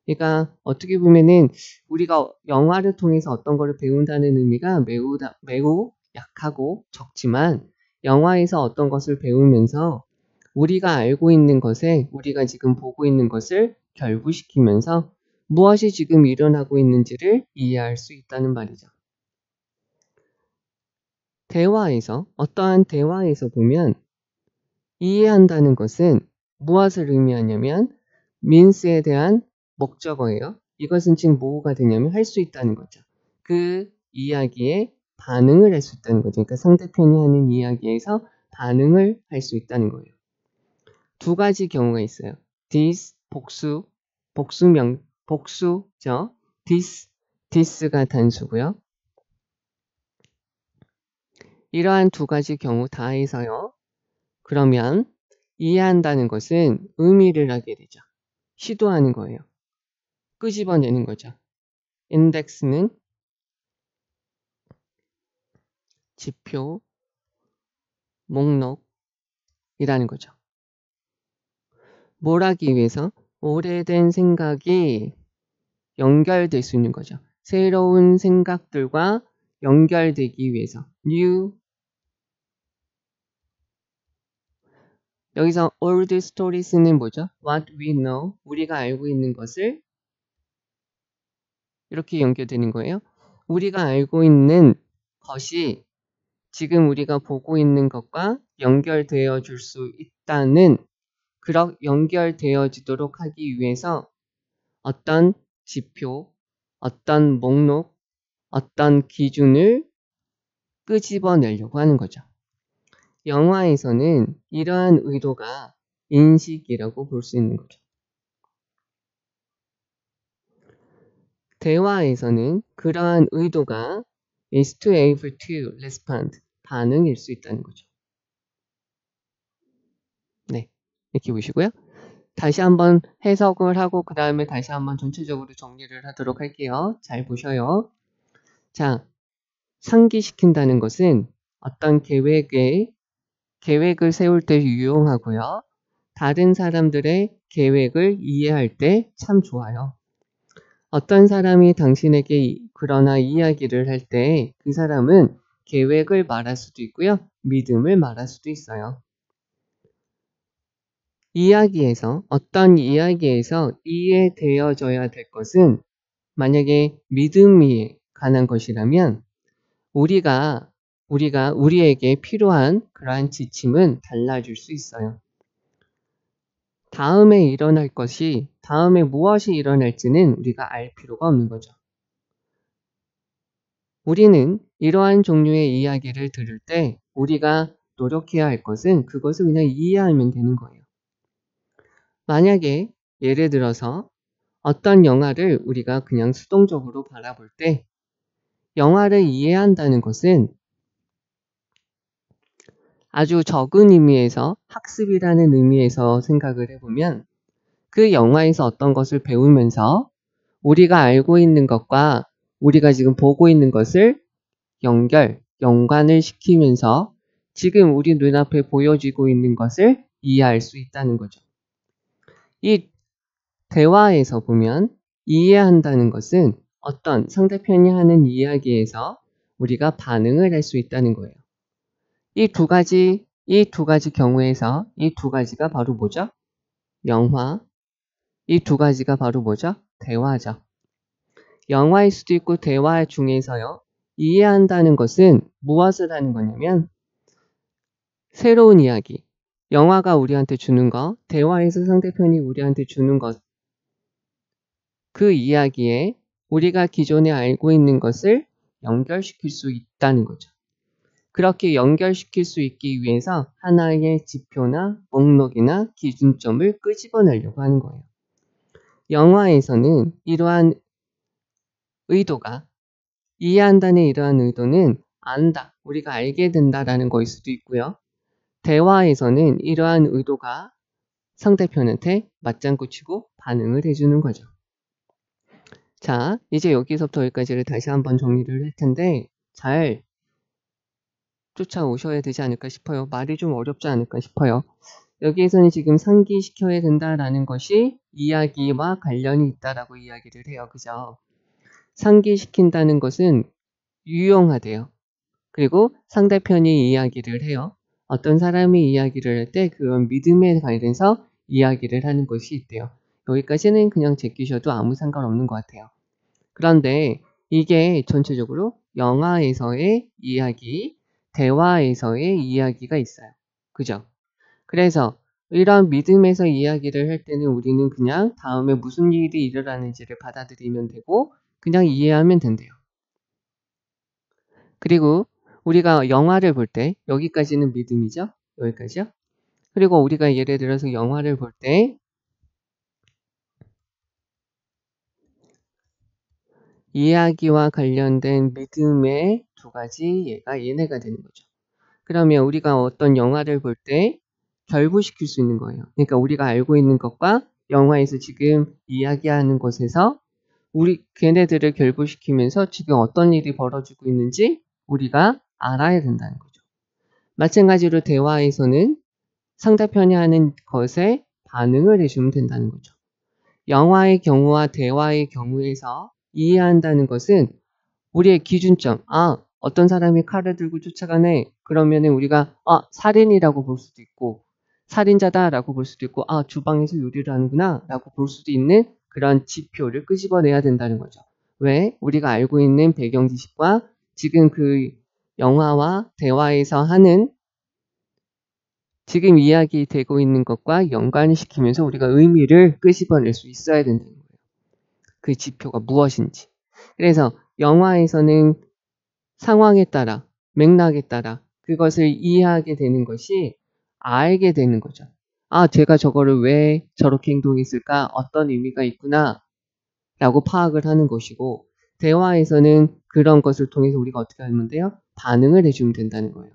그러니까 어떻게 보면은 우리가 영화를 통해서 어떤 거를 배운다는 의미가 매우 약하고 적지만, 영화에서 어떤 것을 배우면서 우리가 알고 있는 것에 우리가 지금 보고 있는 것을 결부시키면서 무엇이 지금 일어나고 있는지를 이해할 수 있다는 말이죠. 대화에서, 어떠한 대화에서 보면 이해한다는 것은 무엇을 의미하냐면 means에 대한 목적어예요. 이것은 지금 뭐가 되냐면 할 수 있다는 거죠. 그 이야기에 반응을 할 수 있다는 거죠. 그러니까 상대편이 하는 이야기에서 반응을 할 수 있다는 거예요. 두 가지 경우가 있어요. this 복수죠. this가 단수고요. 이러한 두 가지 경우 다 해서요. 그러면 이해한다는 것은 의미를 하게 되죠. 시도하는 거예요. 끄집어내는 거죠. 인덱스는 지표, 목록이라는 거죠. 뭘 하기 위해서? 오래된 생각이 연결될 수 있는 거죠. 새로운 생각들과 연결되기 위해서. new. 여기서 old stories는 뭐죠? what we know. 우리가 알고 있는 것을 이렇게 연결되는 거예요. 우리가 알고 있는 것이 지금 우리가 보고 있는 것과 연결되어 줄 수 있다는, 그렇게 연결되어지도록 하기 위해서 어떤 지표, 어떤 목록, 어떤 기준을 끄집어내려고 하는 거죠. 영화에서는 이러한 의도가 인식이라고 볼 수 있는 거죠. 대화에서는 그러한 의도가 is to able to respond, 반응일 수 있다는 거죠. 네, 이렇게 보시고요. 다시 한번 해석을 하고 그 다음에 다시 한번 전체적으로 정리를 하도록 할게요. 잘 보셔요. 자, 상기시킨다는 것은 어떤 계획을 세울 때 유용하고요. 다른 사람들의 계획을 이해할 때 참 좋아요. 어떤 사람이 당신에게 그러나 이야기를 할 때 그 사람은 계획을 말할 수도 있고요. 믿음을 말할 수도 있어요. 어떤 이야기에서 이해되어져야 될 것은 만약에 믿음이 관한 것이라면 우리에게 필요한 그러한 지침은 달라질 수 있어요. 다음에 무엇이 일어날지는 우리가 알 필요가 없는 거죠. 우리는 이러한 종류의 이야기를 들을 때 우리가 노력해야 할 것은 그것을 그냥 이해하면 되는 거예요. 만약에 예를 들어서 어떤 영화를 우리가 그냥 수동적으로 바라볼 때 영화를 이해한다는 것은 아주 적은 의미에서 학습이라는 의미에서 생각을 해보면 그 영화에서 어떤 것을 배우면서 우리가 알고 있는 것과 우리가 지금 보고 있는 것을 연관을 시키면서 지금 우리 눈앞에 보여지고 있는 것을 이해할 수 있다는 거죠. 이 대화에서 보면 이해한다는 것은 어떤 상대편이 하는 이야기에서 우리가 반응을 할 수 있다는 거예요. 이 두 가지 경우에서 이 두 가지가 바로 뭐죠? 영화. 이 두 가지가 바로 뭐죠? 대화죠. 영화일 수도 있고 대화 중에서요. 이해한다는 것은 무엇을 하는 거냐면 새로운 이야기. 영화가 우리한테 주는 거, 대화에서 상대편이 우리한테 주는 것, 그 이야기에 우리가 기존에 알고 있는 것을 연결시킬 수 있다는 거죠. 그렇게 연결시킬 수 있기 위해서 하나의 지표나 목록이나 기준점을 끄집어내려고 하는 거예요. 영화에서는 이러한 의도가, 이해한다는 이러한 의도는 안다, 우리가 알게 된다라는 거일 수도 있고요. 대화에서는 이러한 의도가 상대편한테 맞장구 치고 반응을 해주는 거죠. 자, 이제 여기서부터 여기까지를 다시 한번 정리를 할 텐데 잘 쫓아오셔야 되지 않을까 싶어요. 말이 좀 어렵지 않을까 싶어요. 여기에서는 지금 상기시켜야 된다라는 것이 이야기와 관련이 있다라고 이야기를 해요. 그죠? 상기시킨다는 것은 유용하대요. 그리고 상대편이 이야기를 해요. 어떤 사람이 이야기를 할 때 그런 믿음에 관련해서 이야기를 하는 것이 있대요. 여기까지는 그냥 제끼셔도 아무 상관없는 것 같아요. 그런데 이게 전체적으로 영화에서의 이야기, 대화에서의 이야기가 있어요. 그죠? 그래서 이런 믿음에서 이야기를 할 때는 우리는 그냥 다음에 무슨 일이 일어나는지를 받아들이면 되고 그냥 이해하면 된대요. 그리고 우리가 영화를 볼 때 여기까지는 믿음이죠? 여기까지요? 그리고 우리가 예를 들어서 영화를 볼 때 이야기와 관련된 믿음의 두 가지 얘네가 되는 거죠. 그러면 우리가 어떤 영화를 볼 때 결부시킬 수 있는 거예요. 그러니까 우리가 알고 있는 것과 영화에서 지금 이야기하는 것에서 우리 걔네들을 결부시키면서 지금 어떤 일이 벌어지고 있는지 우리가 알아야 된다는 거죠. 마찬가지로 대화에서는 상대편이 하는 것에 반응을 해주면 된다는 거죠. 영화의 경우와 대화의 경우에서 이해한다는 것은 우리의 기준점, 어떤 사람이 칼을 들고 쫓아가네. 그러면 우리가 살인이라고 볼 수도 있고 살인자다라고 볼 수도 있고 주방에서 요리를 하는구나 라고 볼 수도 있는 그런 지표를 끄집어내야 된다는 거죠. 왜? 우리가 알고 있는 배경 지식과 지금 그 영화와 대화에서 하는 지금 이야기되고 있는 것과 연관시키면서 우리가 의미를 끄집어낼 수 있어야 된다는 거예요. 그 지표가 무엇인지. 그래서 영화에서는 상황에 따라, 맥락에 따라 그것을 이해하게 되는 것이 알게 되는 거죠. 제가 저거를 왜 저렇게 행동했을까? 어떤 의미가 있구나 라고 파악을 하는 것이고 대화에서는 그런 것을 통해서 우리가 어떻게 하면 돼요? 반응을 해주면 된다는 거예요.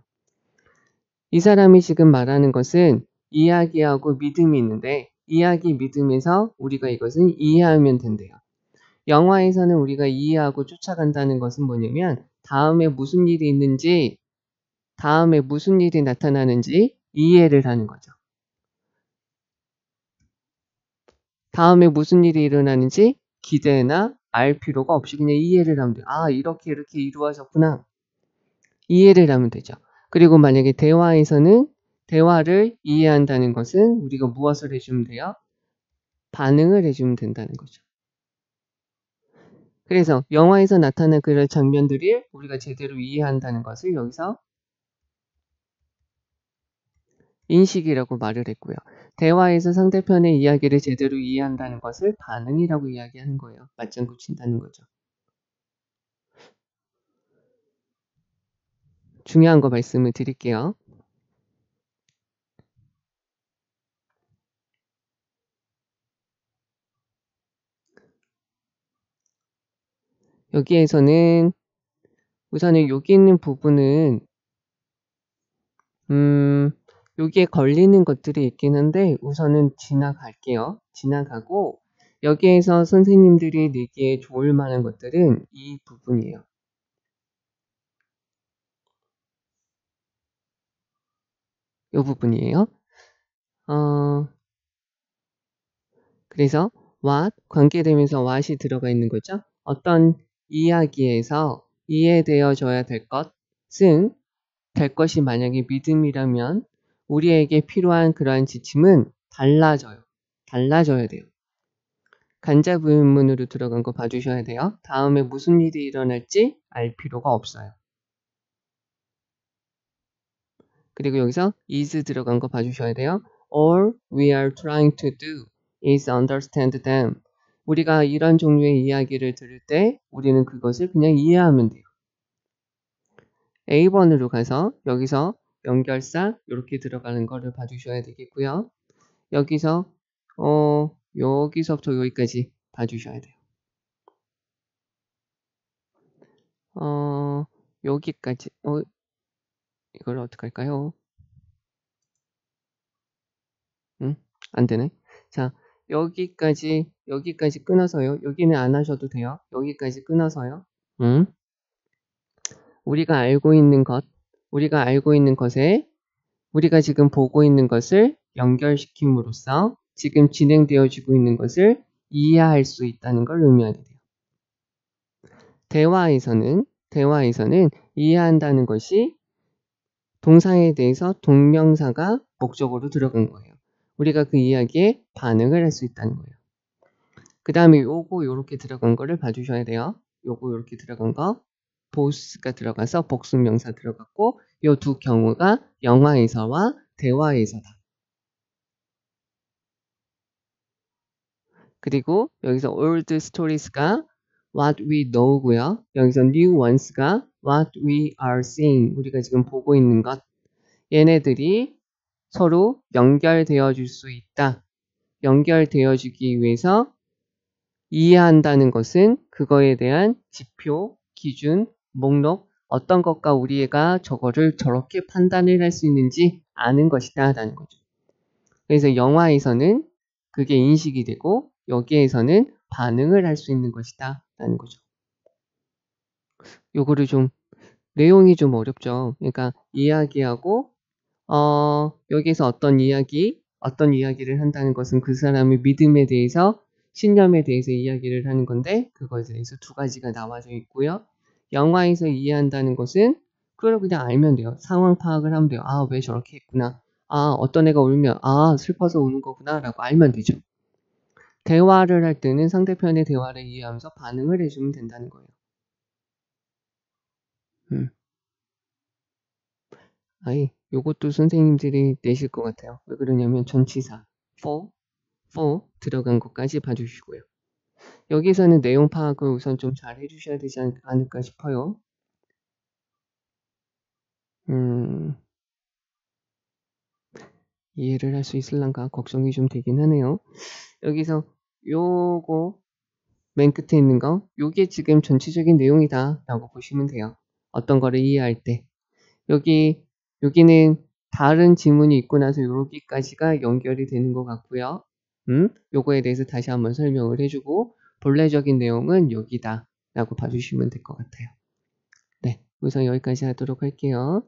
이 사람이 지금 말하는 것은 이야기하고 믿음이 있는데 이야기 믿음에서 우리가 이것은 이해하면 된대요. 영화에서는 우리가 이해하고 쫓아간다는 것은 뭐냐면 다음에 무슨 일이 있는지, 다음에 무슨 일이 나타나는지 이해를 하는 거죠. 다음에 무슨 일이 일어나는지 기대나 알 필요가 없이 그냥 이해를 하면 돼요. 이렇게 이루어졌구나. 이해를 하면 되죠. 그리고 만약에 대화에서는 대화를 이해한다는 것은 우리가 무엇을 해주면 돼요? 반응을 해주면 된다는 거죠. 그래서 영화에서 나타난 그런 장면들을 우리가 제대로 이해한다는 것을 여기서 인식이라고 말을 했고요. 대화에서 상대편의 이야기를 제대로 이해한다는 것을 반응이라고 이야기하는 거예요. 맞장구 친다는 거죠. 중요한 거 말씀을 드릴게요. 여기에서는 우선은 여기 있는 부분은 여기에 걸리는 것들이 있긴 한데 우선은 지나갈게요. 지나가고 여기에서 선생님들이 내기에 좋을 만한 것들은 이 부분이에요. 이 부분이에요. 그래서 what 관계되면서 what이 들어가 있는 거죠. 어떤 이야기에서 이해되어져야 될 것은 될 것이 만약에 믿음이라면 우리에게 필요한 그러한 지침은 달라져요. 달라져야 돼요. 간접 의문으로 들어간 거 봐주셔야 돼요. 다음에 무슨 일이 일어날지 알 필요가 없어요. 그리고 여기서 is 들어간 거 봐주셔야 돼요. All we are trying to do is understand them. 우리가 이런 종류의 이야기를 들을 때 우리는 그것을 그냥 이해하면 돼요. A번으로 가서 여기서 연결사 이렇게 들어가는 거를 봐주셔야 되겠고요. 여기서 여기서부터 여기까지 봐주셔야 돼요. 여기까지 이걸 어떻게 할까요? 안 되네. 자, 여기까지 끊어서요. 여기는 안 하셔도 돼요. 여기까지 끊어서요. 우리가 알고 있는 것에 우리가 지금 보고 있는 것을 연결시킴으로써 지금 진행되어지고 있는 것을 이해할 수 있다는 걸 의미하게 돼요. 대화에서는 이해한다는 것이 동사에 대해서 동명사가 목적으로 들어간 거예요. 우리가 그 이야기에 반응을 할 수 있다는 거예요. 그 다음에 요거 요렇게 들어간 거를 봐주셔야 돼요. 요거 요렇게 들어간 거 both가 들어가서 복수명사 들어갔고 요 두 경우가 영화에서와 대화에서다. 그리고 여기서 old stories가 what we know고요. 여기서 new ones가 what we are seeing. 우리가 지금 보고 있는 것. 얘네들이 서로 연결되어 줄 수 있다. 연결되어주기 위해서 이해한다는 것은 그거에 대한 지표, 기준, 목록, 어떤 것과 우리가 저거를 저렇게 판단을 할 수 있는지 아는 것이다 라는 거죠. 그래서 영화에서는 그게 인식이 되고 여기에서는 반응을 할 수 있는 것이다 라는 거죠. 요거를 좀 내용이 좀 어렵죠. 그러니까 이야기하고 여기서 어떤 이야기를 한다는 것은 그 사람의 믿음에 대해서 신념에 대해서 이야기를 하는 건데 그거에 대해서 두 가지가 나와져 있고요. 영화에서 이해한다는 것은 그걸 그냥 알면 돼요. 상황 파악을 하면 돼요. 아, 왜 저렇게 했구나. 아, 어떤 애가 울면 아, 슬퍼서 우는 거구나 라고 알면 되죠. 대화를 할 때는 상대편의 대화를 이해하면서 반응을 해주면 된다는 거예요. 아이, 요것도 선생님들이 내실 것 같아요. 왜 그러냐면 전치사 for 들어간 것까지 봐주시고요. 여기서는 내용 파악을 우선 좀 잘 해주셔야 되지 않을까 싶어요. 이해를 할 수 있을란가 걱정이 좀 되긴 하네요. 여기서 요거 맨 끝에 있는 거 요게 지금 전체적인 내용이다 라고 보시면 돼요. 어떤 거를 이해할 때 여기는 다른 지문이 있고 나서 여기까지가 연결이 되는 것 같고요. 요거에 대해서 다시 한번 설명을 해주고 본래적인 내용은 여기다 라고 봐주시면 될 것 같아요. 네, 우선 여기까지 하도록 할게요.